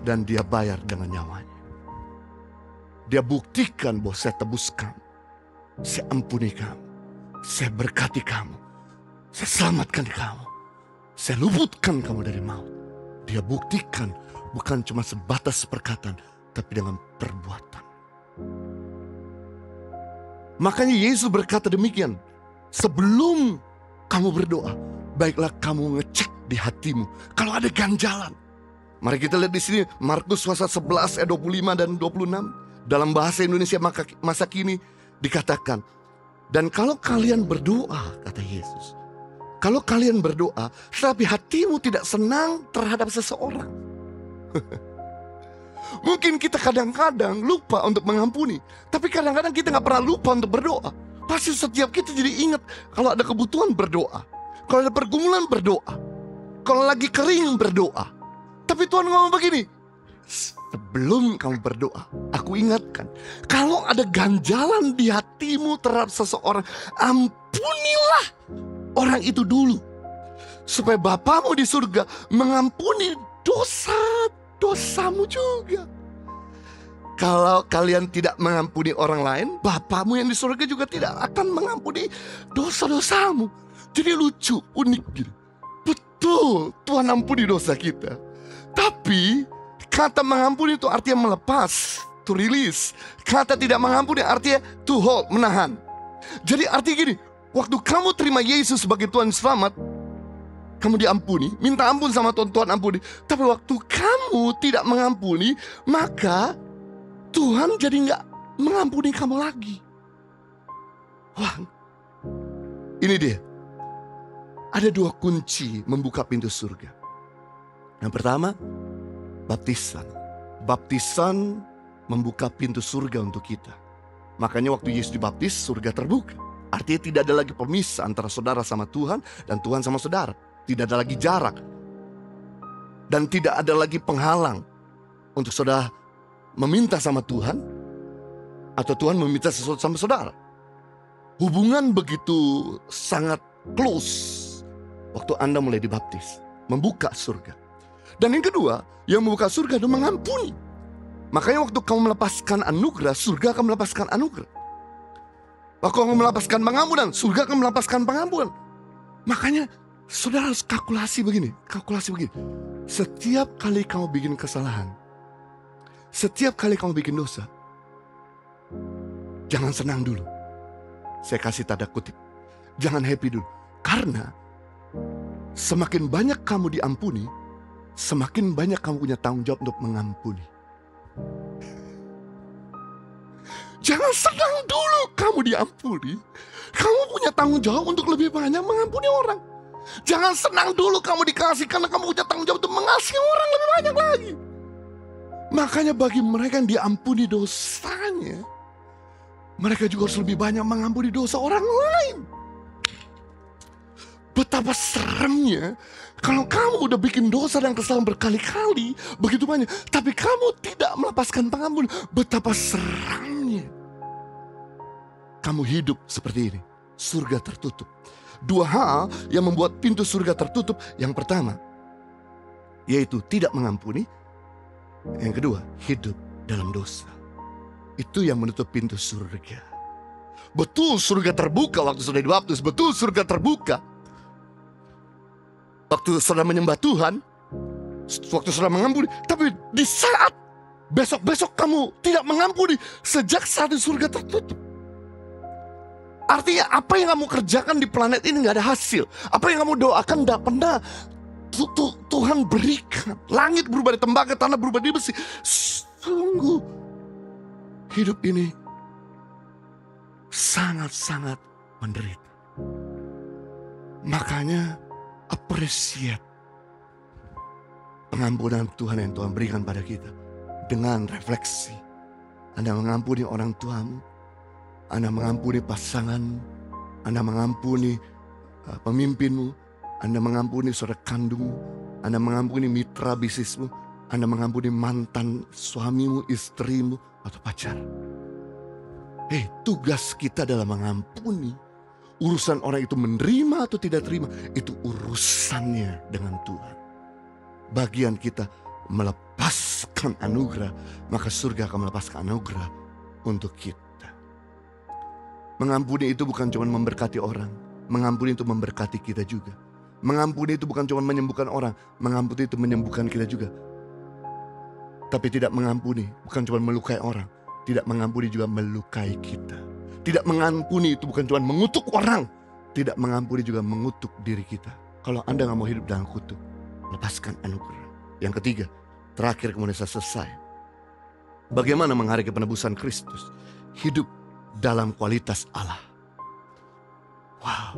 Dan dia bayar dengan nyawanya. Dia buktikan bahwa saya tebus kamu, saya ampuni kamu, saya berkati kamu, saya selamatkan kamu, saya luputkan kamu dari maut. Dia buktikan bukan cuma sebatas perkataan, tapi dengan perbuatan. Makanya Yesus berkata demikian, sebelum kamu berdoa, baiklah kamu ngecek di hatimu kalau ada ganjalan. Mari kita lihat di sini Markus pasal 11 ayat 25 dan 26. Dalam bahasa Indonesia masa kini dikatakan, "Dan kalau kalian berdoa," kata Yesus, "kalau kalian berdoa, tetapi hatimu tidak senang terhadap seseorang." Mungkin kita kadang-kadang lupa untuk mengampuni, tapi kadang-kadang kita gak pernah lupa untuk berdoa. Pasti setiap kita jadi ingat kalau ada kebutuhan berdoa, kalau ada pergumulan berdoa, kalau lagi kering berdoa. Tapi Tuhan ngomong begini, sebelum kamu berdoa, aku ingatkan, kalau ada ganjalan di hatimu terhadap seseorang, ampunilah orang itu dulu, supaya Bapamu di surga mengampuni dosa-dosamu juga. Kalau kalian tidak mengampuni orang lain, Bapamu yang di surga juga tidak akan mengampuni dosa-dosamu. Jadi lucu, unik gitu. Betul, Tuhan ampuni dosa kita. Tapi kata mengampuni itu artinya melepas, to release. Kata tidak mengampuni artinya to hold, menahan. Jadi artinya gini, waktu kamu terima Yesus sebagai Tuhan Selamat, kamu diampuni, minta ampun sama Tuhan, Tuhan ampuni. Tapi waktu kamu tidak mengampuni, maka Tuhan jadi gak mengampuni kamu lagi. Wah, ini dia. Ada 2 kunci membuka pintu surga. Yang pertama, baptisan. Baptisan membuka pintu surga untuk kita. Makanya waktu Yesus dibaptis, surga terbuka. Artinya tidak ada lagi pemisah antara saudara sama Tuhan dan Tuhan sama saudara. Tidak ada lagi jarak. Dan tidak ada lagi penghalang untuk saudara meminta sama Tuhan atau Tuhan meminta sesuatu sama saudara. Hubungan begitu sangat close waktu Anda mulai dibaptis. Membuka surga. Dan yang kedua, yang membuka surga itu mengampuni. Makanya waktu kamu melepaskan anugerah, surga akan melepaskan anugerah. Waktu kamu melepaskan pengampunan, surga akan melepaskan pengampunan. Makanya saudara harus kalkulasi begini. Setiap kali kamu bikin kesalahan, setiap kali kamu bikin dosa, jangan senang dulu. Saya kasih tanda kutip. Jangan happy dulu. Karena semakin banyak kamu diampuni, semakin banyak kamu punya tanggung jawab untuk mengampuni. Jangan senang dulu kamu diampuni. Kamu punya tanggung jawab untuk lebih banyak mengampuni orang. Jangan senang dulu kamu dikasih, karena kamu punya tanggung jawab untuk mengasihi orang lebih banyak lagi. Makanya bagi mereka yang diampuni dosanya, mereka juga harus lebih banyak mengampuni dosa orang lain. Betapa seremnya kalau kamu udah bikin dosa dan kesalahan berkali-kali, begitu banyak, tapi kamu tidak melepaskan pengampun. Betapa seramnya kamu hidup seperti ini. Surga tertutup. Dua hal yang membuat pintu surga tertutup. Yang pertama, yaitu tidak mengampuni. Yang kedua, hidup dalam dosa. Itu yang menutup pintu surga. Betul surga terbuka waktu sudah dibaptis. Betul surga terbuka waktu saudara menyembah Tuhan, waktu saudara mengampuni. Tapi di saat besok-besok kamu tidak mengampuni, sejak saat itu surga tertutup. Artinya apa yang kamu kerjakan di planet ini gak ada hasil. Apa yang kamu doakan gak pernah Tuhan berikan. Langit berubah di tembaga, tanah berubah di besi. Sungguh hidup ini sangat-sangat menderita. Makanya appreciate pengampunan Tuhan yang Tuhan berikan pada kita. Dengan refleksi, Anda mengampuni orang tuamu, Anda mengampuni pasangan, Anda mengampuni pemimpinmu, Anda mengampuni saudara kandungmu, Anda mengampuni mitra bisnismu, Anda mengampuni mantan suamimu, istrimu, atau pacar. Tugas kita adalah mengampuni. Urusan orang itu menerima atau tidak terima, itu urusannya dengan Tuhan. Bagian kita melepaskan anugerah, maka surga akan melepaskan anugerah untuk kita. Mengampuni itu bukan cuma memberkati orang, mengampuni itu memberkati kita juga. Mengampuni itu bukan cuma menyembuhkan orang, mengampuni itu menyembuhkan kita juga. Tapi tidak mengampuni bukan cuma melukai orang, tidak mengampuni juga melukai kita. Tidak mengampuni itu bukan cuma mengutuk orang, tidak mengampuni juga mengutuk diri kita. Kalau Anda gak mau hidup dalam kutuk, lepaskan anugerah. Yang ketiga, terakhir kemudian saya selesai. Bagaimana menghargai penebusan Kristus? Hidup dalam kualitas Allah. Wow,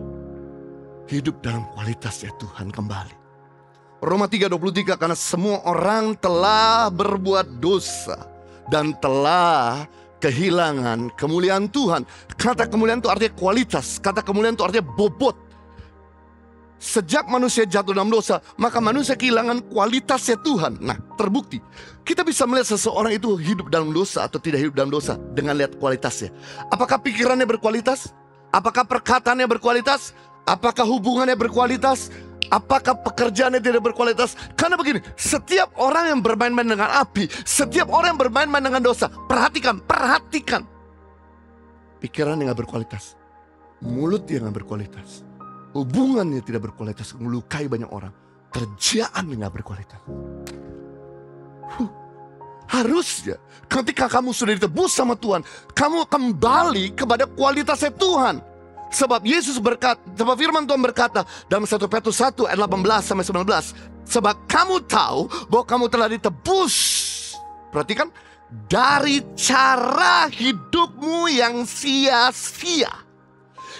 hidup dalam kualitasnya Tuhan kembali. Roma 3:23, karena semua orang telah berbuat dosa dan telah kehilangan kemuliaan Tuhan. Kata kemuliaan itu artinya kualitas. Kata kemuliaan itu artinya bobot. Sejak manusia jatuh dalam dosa, maka manusia kehilangan kualitasnya Tuhan. Nah, terbukti. Kita bisa melihat seseorang itu hidup dalam dosa atau tidak hidup dalam dosa dengan lihat kualitasnya. Apakah pikirannya berkualitas? Apakah perkataannya berkualitas? Apakah hubungannya berkualitas? Apakah pekerjaannya tidak berkualitas? Karena begini, setiap orang yang bermain-main dengan api, setiap orang yang bermain-main dengan dosa, perhatikan. Pikirannya gak berkualitas, mulutnya gak berkualitas, hubungannya tidak berkualitas, melukai banyak orang, kerjaannya gak berkualitas. Harusnya ketika kamu sudah ditebus sama Tuhan, kamu kembali kepada kualitasnya Tuhan. Sebab Yesus berkata, sebab firman Tuhan berkata dalam 1 Petrus 1 ayat 18-19, sebab kamu tahu bahwa kamu telah ditebus, perhatikan, dari cara hidupmu yang sia-sia,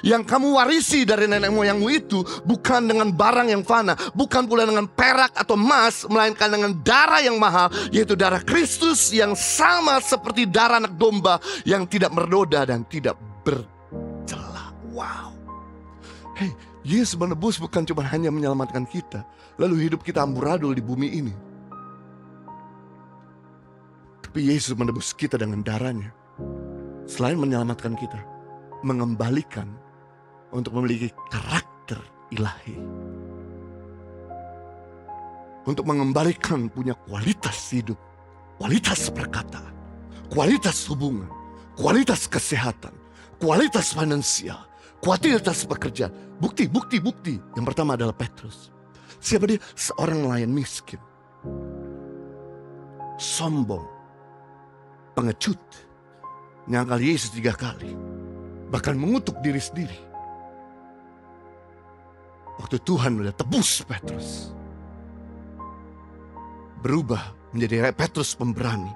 yang kamu warisi dari nenek moyangmu itu, bukan dengan barang yang fana, bukan pula dengan perak atau emas, melainkan dengan darah yang mahal, yaitu darah Kristus yang sama seperti darah anak domba yang tidak bernoda dan tidak bercela. Wow. Yesus menebus bukan cuma hanya menyelamatkan kita, lalu hidup kita amburadul di bumi ini. Tapi Yesus menebus kita dengan darahnya. Selain menyelamatkan kita, mengembalikan untuk memiliki karakter ilahi, untuk mengembalikan punya kualitas hidup, kualitas perkataan, kualitas hubungan, kualitas kesehatan, kualitas finansial, kualitas pekerjaan. Bukti. Yang pertama adalah Petrus. Siapa dia? Seorang nelayan miskin, sombong, pengecut, nyangkal Yesus 3 kali, bahkan mengutuk diri sendiri. Waktu Tuhan udah tebus Petrus, berubah menjadi Petrus pemberani.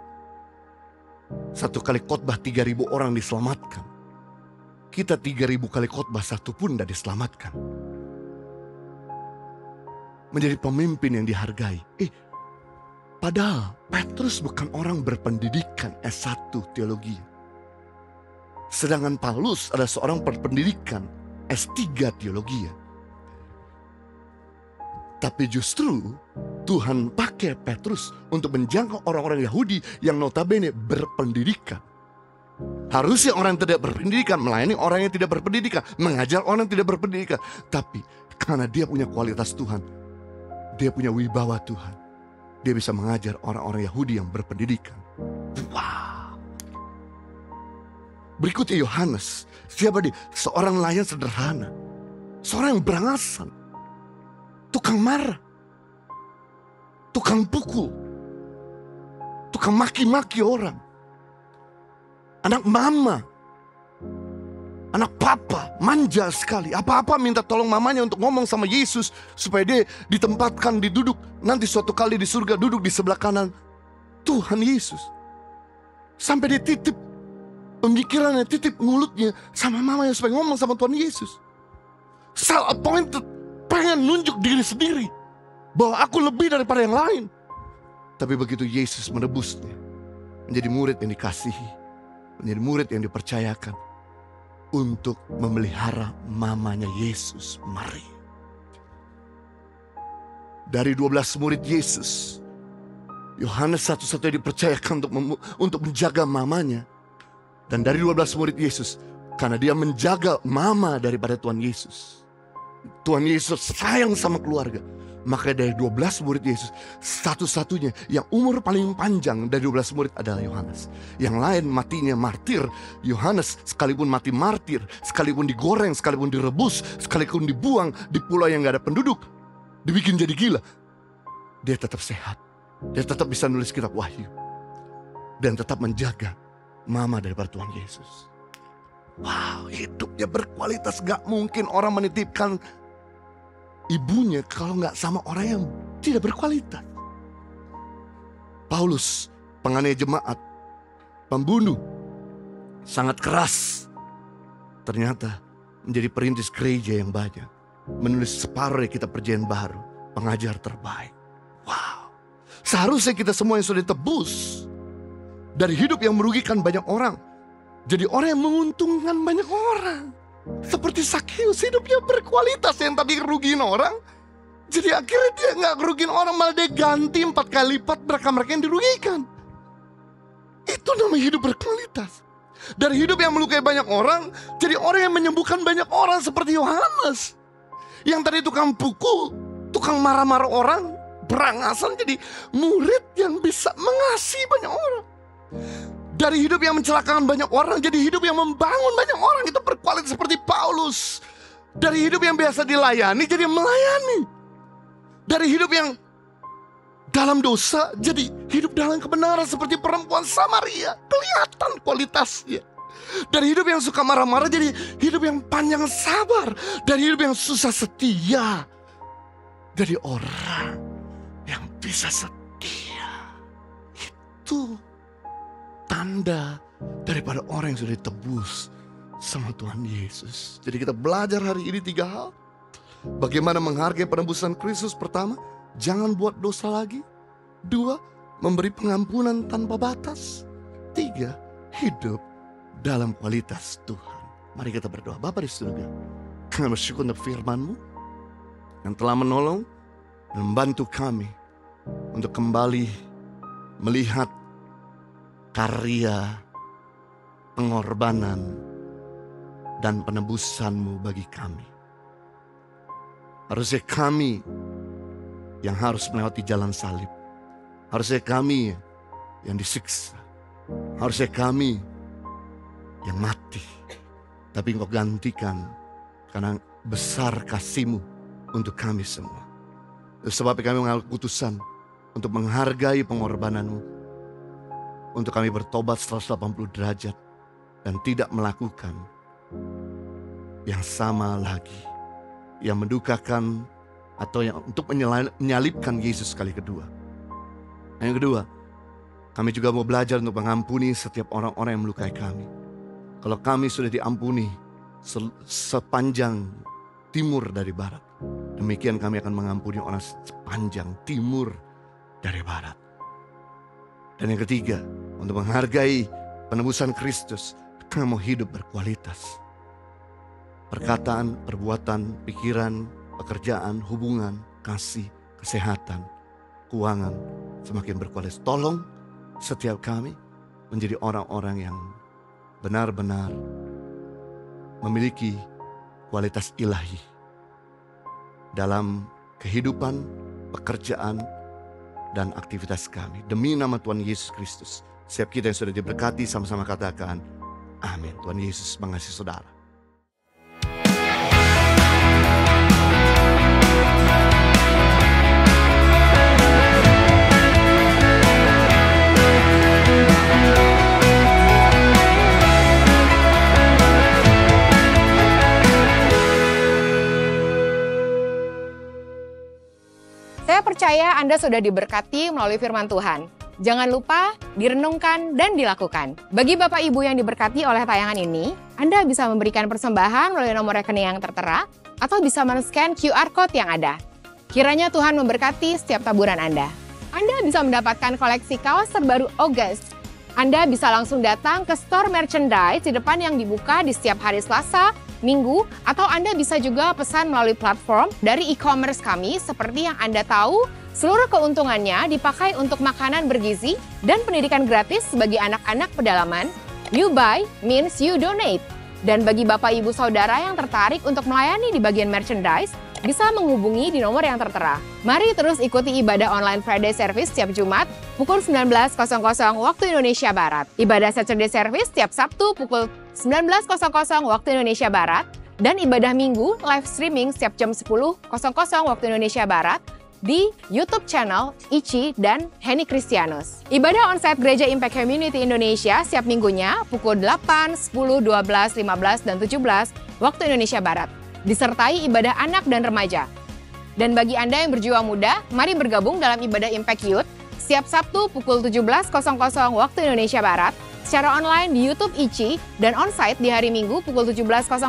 1 kali khotbah 3.000 orang diselamatkan. Kita 3.000 kali khotbah 1 pun tidak diselamatkan. Menjadi pemimpin yang dihargai. Padahal Petrus bukan orang berpendidikan S1 teologi. Sedangkan Paulus adalah seorang berpendidikan S3 teologi. Tapi justru Tuhan pakai Petrus untuk menjangkau orang-orang Yahudi yang notabene berpendidikan. Harusnya orang yang tidak berpendidikan melayani orang yang tidak berpendidikan, mengajar orang yang tidak berpendidikan. Tapi karena dia punya kualitas Tuhan, dia punya wibawa Tuhan, dia bisa mengajar orang-orang Yahudi yang berpendidikan. Wow. Berikutnya Yohanes. Siapa dia? Seorang nelayan sederhana, seorang yang berangasan, tukang marah, tukang pukul, tukang maki-maki orang, anak mama, anak papa, manja sekali. Apa-apa minta tolong mamanya untuk ngomong sama Yesus supaya dia ditempatkan, diduduk. Nanti suatu kali di surga duduk di sebelah kanan Tuhan Yesus. Sampai dia titip pemikirannya, titip mulutnya sama mamanya supaya ngomong sama Tuhan Yesus. Self-appointed, pengen nunjuk diri sendiri bahwa aku lebih daripada yang lain. Tapi begitu Yesus menebusnya, menjadi murid yang dikasihi, menjadi murid yang dipercayakan untuk memelihara mamanya Yesus, Maria. Dari 12 murid Yesus, Yohanes satu-satunya dipercayakan untuk menjaga mamanya. Dan dari 12 murid Yesus, karena dia menjaga mama daripada Tuhan Yesus, Tuhan Yesus sayang sama keluarga. Maka dari 12 murid Yesus, satu-satunya yang umur paling panjang dari 12 murid adalah Yohanes. Yang lain matinya martir. Yohanes sekalipun mati martir, sekalipun digoreng, sekalipun direbus, sekalipun dibuang di pulau yang gak ada penduduk, dibikin jadi gila, dia tetap sehat. Dia tetap bisa nulis kitab Wahyu dan tetap menjaga mama daripada Tuhan Yesus. Wow, hidupnya berkualitas. Gak mungkin orang menitipkan ibunya kalau gak sama orang yang tidak berkualitas. Paulus, penganiaya jemaat, pembunuh, sangat keras, ternyata menjadi perintis gereja yang banyak, menulis separuh dari kitab Perjanjian Baru, pengajar terbaik. Wow, seharusnya kita semua yang sudah ditebus dari hidup yang merugikan banyak orang, jadi orang yang menguntungkan banyak orang. Seperti Sakeus, hidupnya berkualitas. Yang tadi ngerugiin orang, jadi akhirnya dia gak ngerugiin orang, malah dia ganti 4 kali lipat mereka yang dirugikan. Itu namanya hidup berkualitas. Dari hidup yang melukai banyak orang, jadi orang yang menyembuhkan banyak orang. Seperti Yohanes, yang tadi tukang pukul, tukang marah-marah orang, berangasan jadi murid yang bisa mengasihi banyak orang. Dari hidup yang mencelakakan banyak orang, jadi hidup yang membangun banyak orang. Itu berkualitas seperti Paulus. Dari hidup yang biasa dilayani, jadi melayani. Dari hidup yang dalam dosa, jadi hidup dalam kebenaran seperti perempuan Samaria. Kelihatan kualitasnya. Dari hidup yang suka marah-marah, jadi hidup yang panjang sabar. Dari hidup yang susah setia, jadi orang yang bisa setia. Itu tanda daripada orang yang sudah ditebus sama Tuhan Yesus. Jadi kita belajar hari ini 3 hal. Bagaimana menghargai penebusan Kristus. Pertama, jangan buat dosa lagi. 2, memberi pengampunan tanpa batas. 3, hidup dalam kualitas Tuhan. Mari kita berdoa. Bapa di surga, kami bersyukur untuk firman-Mu yang telah menolong dan membantu kami untuk kembali melihat karya pengorbanan dan penebusan-Mu bagi kami. Harusnya kami yang harus melewati jalan salib. Harusnya kami yang disiksa. Harusnya kami yang mati. Tapi Engkau gantikan karena besar kasih-Mu untuk kami semua. Sebab kami mengambil keputusan untuk menghargai pengorbanan-Mu, untuk kami bertobat 180 derajat dan tidak melakukan yang sama lagi, yang mendukakan atau yang untuk menyalibkan Yesus kali kedua. Yang kedua, kami juga mau belajar untuk mengampuni setiap orang-orang yang melukai kami. Kalau kami sudah diampuni sepanjang timur dari barat, demikian kami akan mengampuni orang sepanjang timur dari barat. Dan yang ketiga, untuk menghargai penebusan Kristus, kita mau hidup berkualitas. Perkataan, perbuatan, pikiran, pekerjaan, hubungan, kasih, kesehatan, keuangan semakin berkualitas. Tolong setiap kami menjadi orang-orang yang benar-benar memiliki kualitas ilahi dalam kehidupan, pekerjaan, dan aktivitas kami. Demi nama Tuhan Yesus Kristus, setiap kita yang sudah diberkati sama-sama katakan, amin. Tuhan Yesus mengasihi saudara. Saya percaya Anda sudah diberkati melalui firman Tuhan. Jangan lupa direnungkan dan dilakukan. Bagi Bapak Ibu yang diberkati oleh tayangan ini, Anda bisa memberikan persembahan melalui nomor rekening yang tertera atau bisa men-scan QR Code yang ada. Kiranya Tuhan memberkati setiap taburan Anda. Anda bisa mendapatkan koleksi kaos terbaru August. Anda bisa langsung datang ke store merchandise di depan yang dibuka di setiap hari Selasa, Minggu, atau Anda bisa juga pesan melalui platform dari e-commerce kami. Seperti yang Anda tahu, seluruh keuntungannya dipakai untuk makanan bergizi dan pendidikan gratis bagi anak-anak pedalaman. You buy means you donate. Dan bagi Bapak Ibu Saudara yang tertarik untuk melayani di bagian merchandise, bisa menghubungi di nomor yang tertera. Mari terus ikuti ibadah online Friday Service setiap Jumat pukul 19.00 waktu Indonesia Barat. Ibadah Saturday Service setiap Sabtu pukul 19.00 waktu Indonesia Barat. Dan ibadah Minggu live streaming setiap jam 10.00 waktu Indonesia Barat di YouTube channel Ichi dan Henny Kristianus. Ibadah onsite Gereja Impact Community Indonesia setiap minggunya pukul 8, 10, 12, 15, dan 17 waktu Indonesia Barat. Disertai ibadah anak dan remaja. Dan bagi Anda yang berjiwa muda, mari bergabung dalam ibadah Impact Youth setiap Sabtu pukul 17.00 waktu Indonesia Barat secara online di YouTube Ichi dan onsite di hari Minggu pukul 17.00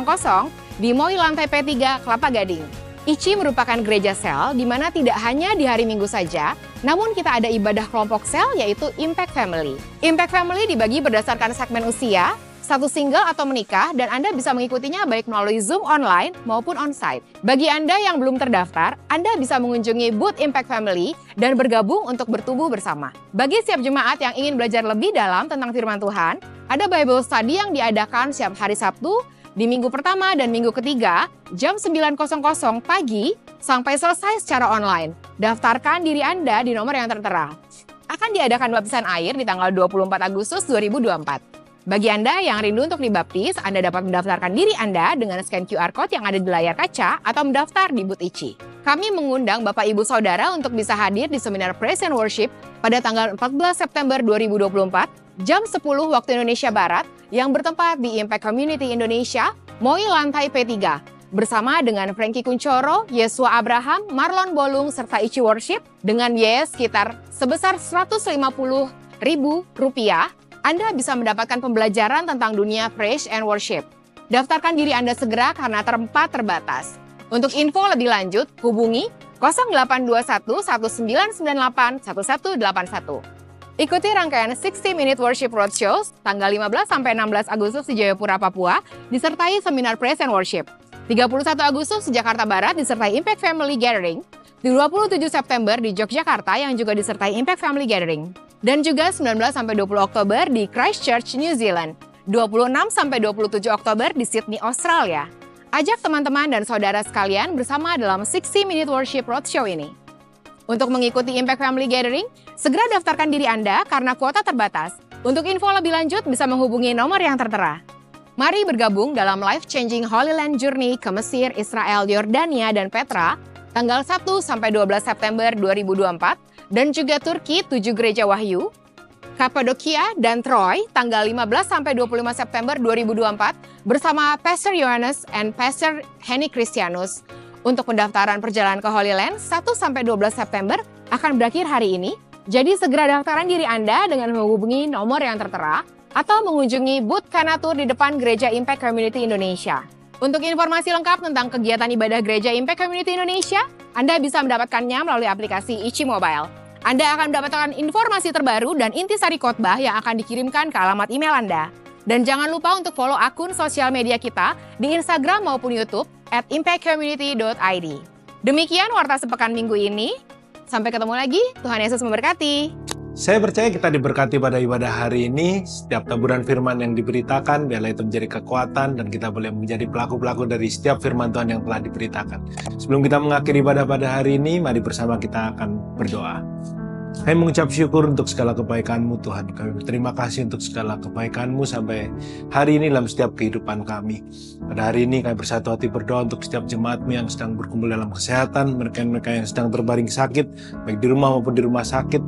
di MOI Lantai P3 Kelapa Gading. Ichi merupakan gereja sel di mana tidak hanya di hari Minggu saja, namun kita ada ibadah kelompok sel yaitu Impact Family. Impact Family dibagi berdasarkan segmen usia, status single atau menikah, dan Anda bisa mengikutinya baik melalui Zoom online maupun onsite. Bagi Anda yang belum terdaftar, Anda bisa mengunjungi booth Impact Family dan bergabung untuk bertumbuh bersama. Bagi setiap jemaat yang ingin belajar lebih dalam tentang firman Tuhan, ada Bible Study yang diadakan setiap hari Sabtu, di minggu pertama dan minggu ketiga, jam 9.00 pagi sampai selesai secara online. Daftarkan diri Anda di nomor yang tertera. Akan diadakan baptisan air di tanggal 24 Agustus 2024. Bagi Anda yang rindu untuk dibaptis, Anda dapat mendaftarkan diri Anda dengan scan QR Code yang ada di layar kaca atau mendaftar di booth Ichi. Kami mengundang Bapak Ibu Saudara untuk bisa hadir di seminar Praise and Worship pada tanggal 14 September 2024, jam 10 waktu Indonesia Barat, yang bertempat di Impact Community Indonesia, MOI Lantai P3, bersama dengan Frankie Kuncoro, Yesua Abraham, Marlon Bolung, serta Ichi Worship, dengan biaya sekitar sebesar Rp150.000, Anda bisa mendapatkan pembelajaran tentang dunia Praise and Worship. Daftarkan diri Anda segera karena tempat terbatas. Untuk info lebih lanjut, hubungi 0821 1998 1181. Ikuti rangkaian 60 Minute Worship Roadshow tanggal 15-16 Agustus di Jayapura, Papua, disertai seminar Praise and Worship. 31 Agustus di Jakarta Barat disertai Impact Family Gathering. Di 27 September di Yogyakarta yang juga disertai Impact Family Gathering. Dan juga 19-20 Oktober di Christchurch, New Zealand. 26-27 Oktober di Sydney, Australia. Ajak teman-teman dan saudara sekalian bersama dalam 60 Minute Worship Roadshow ini. Untuk mengikuti Impact Family Gathering, segera daftarkan diri Anda karena kuota terbatas. Untuk info lebih lanjut bisa menghubungi nomor yang tertera. Mari bergabung dalam life-changing Holy Land Journey ke Mesir, Israel, Yordania, dan Petra tanggal 1-12 September 2024 dan juga Turki 7 Gereja Wahyu, Kapadokia, dan Troy tanggal 15-25 September 2024 bersama Pastor Yohanes and Pastor Henny Kristianus. Untuk pendaftaran perjalanan ke Holy Land 1-12 September akan berakhir hari ini. Jadi segera daftarkan diri Anda dengan menghubungi nomor yang tertera atau mengunjungi booth Kanatur di depan Gereja Impact Community Indonesia. Untuk informasi lengkap tentang kegiatan ibadah Gereja Impact Community Indonesia, Anda bisa mendapatkannya melalui aplikasi Ichi Mobile. Anda akan mendapatkan informasi terbaru dan intisari khotbah yang akan dikirimkan ke alamat email Anda. Dan jangan lupa untuk follow akun sosial media kita di Instagram maupun YouTube @impactcommunity.id. Demikian Warta Sepekan minggu ini. Sampai ketemu lagi, Tuhan Yesus memberkati. Saya percaya kita diberkati pada ibadah hari ini. Setiap taburan firman yang diberitakan, biarlah itu menjadi kekuatan dan kita boleh menjadi pelaku-pelaku dari setiap firman Tuhan yang telah diberitakan. Sebelum kita mengakhiri ibadah pada hari ini, mari bersama kita akan berdoa. Kami mengucap syukur untuk segala kebaikan-Mu Tuhan. Kami berterima kasih untuk segala kebaikan-Mu sampai hari ini dalam setiap kehidupan kami. Pada hari ini kami bersatu hati berdoa untuk setiap jemaat-Mu yang sedang berkumpul dalam kesehatan, mereka yang sedang terbaring sakit, baik di rumah maupun di rumah sakit.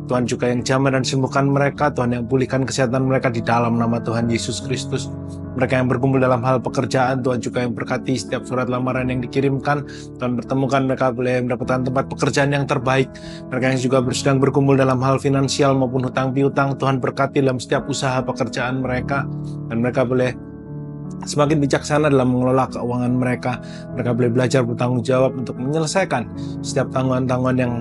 Tuhan juga yang jamah dan sembuhkan mereka, Tuhan yang pulihkan kesehatan mereka di dalam nama Tuhan Yesus Kristus. Mereka yang berkumpul dalam hal pekerjaan, Tuhan juga yang berkati setiap surat lamaran yang dikirimkan. Tuhan bertemukan mereka boleh mendapatkan tempat pekerjaan yang terbaik. Mereka yang juga sedang berkumpul dalam hal finansial maupun hutang piutang, Tuhan berkati dalam setiap usaha pekerjaan mereka. Dan mereka boleh semakin bijaksana dalam mengelola keuangan mereka. Mereka boleh belajar bertanggung jawab untuk menyelesaikan setiap tanggungan-tanggungan yang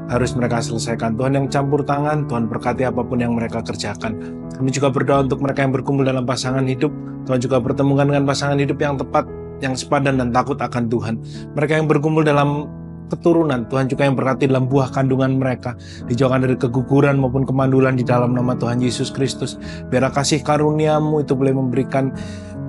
harus mereka selesaikan. Tuhan yang campur tangan, Tuhan berkati apapun yang mereka kerjakan. Kami juga berdoa untuk mereka yang berkumpul dalam pasangan hidup. Tuhan juga pertemukan dengan pasangan hidup yang tepat, yang sepadan dan takut akan Tuhan. Mereka yang berkumpul dalam keturunan, Tuhan juga yang berkati dalam buah kandungan mereka, dijauhkan dari keguguran maupun kemandulan di dalam nama Tuhan Yesus Kristus. Biar kasih karunia-Mu itu boleh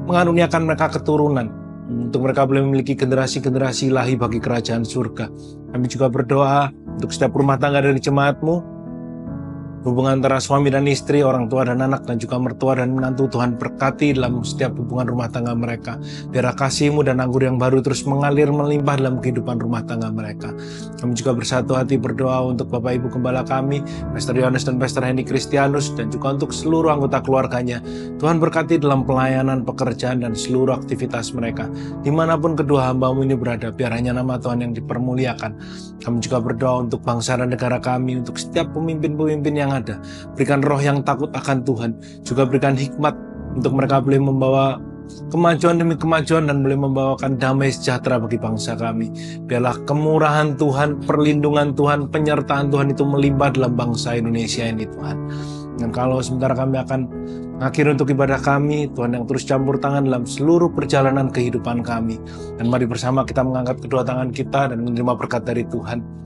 mengaruniakan mereka keturunan, untuk mereka boleh memiliki generasi-generasi ilahi bagi kerajaan surga. Kami juga berdoa untuk setiap rumah tangga dari jemaat-Mu, hubungan antara suami dan istri, orang tua dan anak, dan juga mertua dan menantu. Tuhan berkati dalam setiap hubungan rumah tangga mereka. Biar kasih-Mu dan anggur yang baru terus mengalir melimpah dalam kehidupan rumah tangga mereka. Kami juga bersatu hati berdoa untuk Bapak Ibu Gembala kami, Pastor Yohanes dan Pastor Henny Kristianus, dan juga untuk seluruh anggota keluarganya. Tuhan berkati dalam pelayanan, pekerjaan, dan seluruh aktivitas mereka. Dimanapun kedua hamba-Mu ini berada, biar hanya nama Tuhan yang dipermuliakan. Kami juga berdoa untuk bangsa dan negara kami, untuk setiap pemimpin-pemimpin yang ada. Berikan roh yang takut akan Tuhan. Juga berikan hikmat untuk mereka boleh membawa kemajuan demi kemajuan dan boleh membawakan damai sejahtera bagi bangsa kami. Biarlah kemurahan Tuhan, perlindungan Tuhan, penyertaan Tuhan itu melimpah dalam bangsa Indonesia ini Tuhan. Dan kalau sementara kami akan mengakhiri untuk ibadah kami, Tuhan yang terus campur tangan dalam seluruh perjalanan kehidupan kami. Dan mari bersama kita mengangkat kedua tangan kita dan menerima berkat dari Tuhan.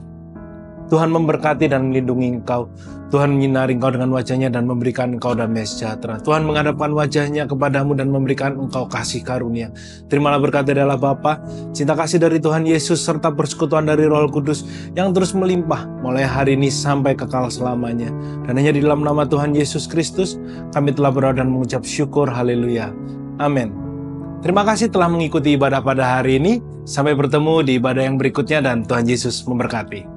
Tuhan memberkati dan melindungi engkau. Tuhan menyinari engkau dengan wajahnya dan memberikan engkau damai sejahtera. Tuhan menghadapkan wajahnya kepadamu dan memberikan engkau kasih karunia. Terimalah berkat dari Allah Bapa, cinta kasih dari Tuhan Yesus, serta persekutuan dari Roh Kudus yang terus melimpah mulai hari ini sampai kekal selamanya. Dan hanya di dalam nama Tuhan Yesus Kristus, kami telah berdoa dan mengucap syukur. Haleluya. Amin. Terima kasih telah mengikuti ibadah pada hari ini. Sampai bertemu di ibadah yang berikutnya dan Tuhan Yesus memberkati.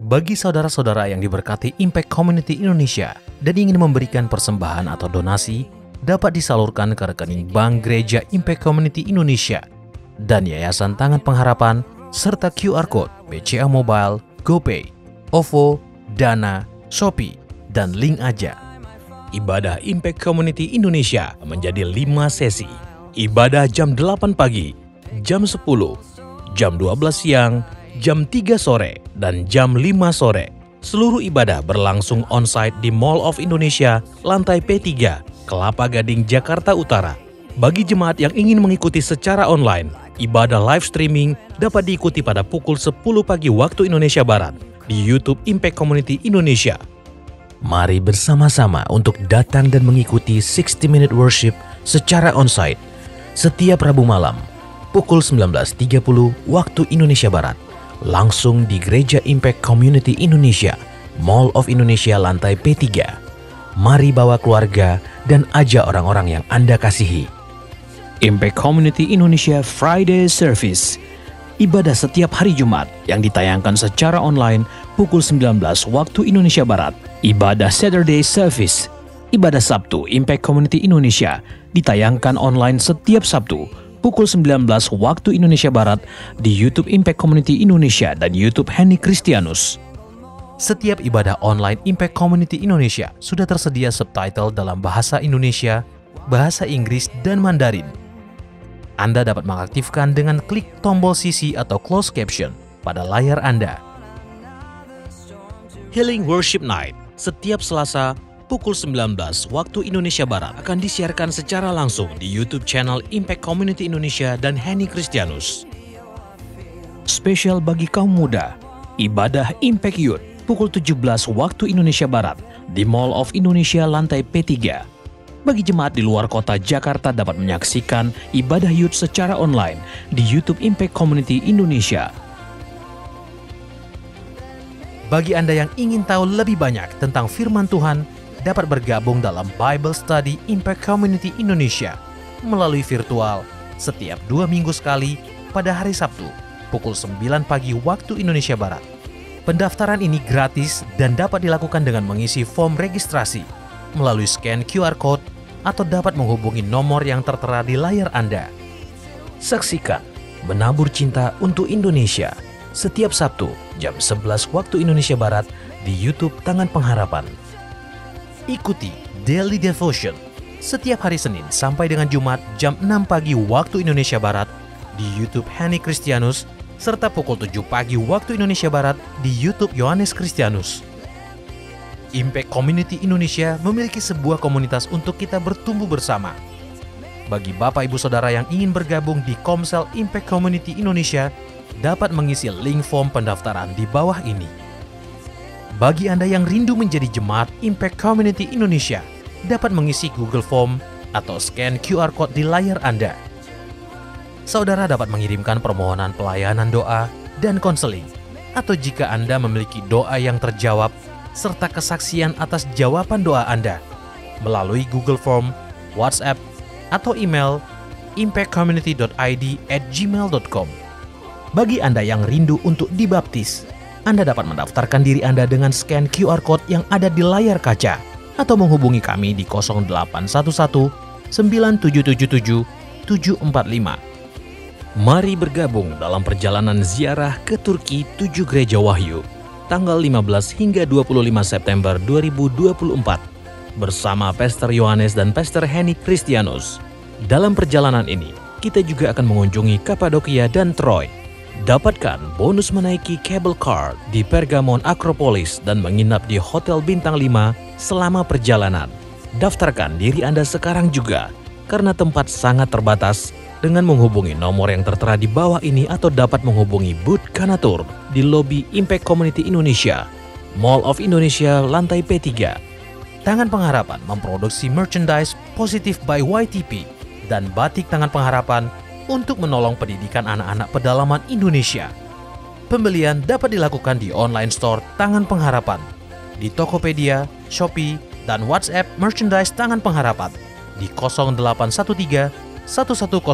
Bagi saudara-saudara yang diberkati Impact Community Indonesia dan ingin memberikan persembahan atau donasi, dapat disalurkan ke rekening Bank Gereja Impact Community Indonesia dan Yayasan Tangan Pengharapan, serta QR Code BCA Mobile, GoPay, OVO, Dana, Shopee, dan Link Aja. Ibadah Impact Community Indonesia menjadi 5 sesi. Ibadah jam 8 pagi, jam 10, jam 12 siang, jam 3 sore, dan jam 5 sore. Seluruh ibadah berlangsung on-site di Mall of Indonesia, lantai P3, Kelapa Gading, Jakarta Utara. Bagi jemaat yang ingin mengikuti secara online, ibadah live streaming dapat diikuti pada pukul 10 pagi waktu Indonesia Barat di YouTube Impact Community Indonesia. Mari bersama-sama untuk datang dan mengikuti 60 Minute Worship secara on-site setiap Rabu malam, pukul 19.30 waktu Indonesia Barat. Langsung di Gereja Impact Community Indonesia, Mall of Indonesia lantai P3. Mari bawa keluarga dan ajak orang-orang yang Anda kasihi. Impact Community Indonesia Friday Service. Ibadah setiap hari Jumat yang ditayangkan secara online pukul 19 waktu Indonesia Barat. Ibadah Saturday Service. Ibadah Sabtu Impact Community Indonesia ditayangkan online setiap Sabtu pukul 19 waktu Indonesia Barat di YouTube Impact Community Indonesia dan YouTube Henny Kristianus. Setiap ibadah online Impact Community Indonesia sudah tersedia subtitle dalam bahasa Indonesia, bahasa Inggris, dan Mandarin. Anda dapat mengaktifkan dengan klik tombol CC atau closed caption pada layar Anda. Healing Worship Night setiap Selasa pukul 19 waktu Indonesia Barat akan disiarkan secara langsung di YouTube channel Impact Community Indonesia dan Henny Christianus. Spesial bagi kaum muda, ibadah Impact Youth pukul 17 waktu Indonesia Barat di Mall of Indonesia lantai P3. Bagi jemaat di luar kota Jakarta dapat menyaksikan ibadah youth secara online di YouTube Impact Community Indonesia. Bagi Anda yang ingin tahu lebih banyak tentang firman Tuhan, dapat bergabung dalam Bible Study Impact Community Indonesia melalui virtual setiap 2 minggu sekali pada hari Sabtu pukul 9 pagi waktu Indonesia Barat. Pendaftaran ini gratis dan dapat dilakukan dengan mengisi form registrasi melalui scan QR Code atau dapat menghubungi nomor yang tertera di layar Anda. Saksikan Menabur Cinta untuk Indonesia setiap Sabtu jam 11 waktu Indonesia Barat di YouTube Tangan Pengharapan. Ikuti Daily Devotion setiap hari Senin sampai dengan Jumat jam 6 pagi waktu Indonesia Barat di YouTube Henny Christianus serta pukul 7 pagi waktu Indonesia Barat di YouTube Yohanes Christianus. Impact Community Indonesia memiliki sebuah komunitas untuk kita bertumbuh bersama. Bagi Bapak Ibu Saudara yang ingin bergabung di Komsel Impact Community Indonesia, dapat mengisi link form pendaftaran di bawah ini. Bagi Anda yang rindu menjadi jemaat Impact Community Indonesia, dapat mengisi Google Form atau scan QR Code di layar Anda. Saudara dapat mengirimkan permohonan pelayanan doa dan konseling, atau jika Anda memiliki doa yang terjawab, serta kesaksian atas jawaban doa Anda melalui Google Form, WhatsApp, atau email impactcommunity.id@gmail.com. Bagi Anda yang rindu untuk dibaptis, Anda dapat mendaftarkan diri Anda dengan scan QR Code yang ada di layar kaca atau menghubungi kami di 0811 9777 745. Mari bergabung dalam perjalanan ziarah ke Turki 7 Gereja Wahyu tanggal 15 hingga 25 September 2024 bersama Pastor Yohanes dan Pastor Henny Christianus. Dalam perjalanan ini, kita juga akan mengunjungi Kapadokia dan Troy. Dapatkan bonus menaiki cable car di Pergamon Acropolis dan menginap di Hotel Bintang 5 selama perjalanan. Daftarkan diri Anda sekarang juga, karena tempat sangat terbatas, dengan menghubungi nomor yang tertera di bawah ini atau dapat menghubungi Booth Kanatur di lobi Impact Community Indonesia, Mall of Indonesia lantai P3. Tangan Pengharapan memproduksi merchandise Positive by YTP dan batik Tangan Pengharapan untuk menolong pendidikan anak-anak pedalaman Indonesia. Pembelian dapat dilakukan di online store Tangan Pengharapan, di Tokopedia, Shopee, dan WhatsApp merchandise Tangan Pengharapan di 0813 1100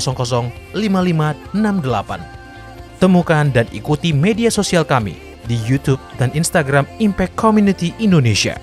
5568. Temukan dan ikuti media sosial kami di YouTube dan Instagram Impact Community Indonesia.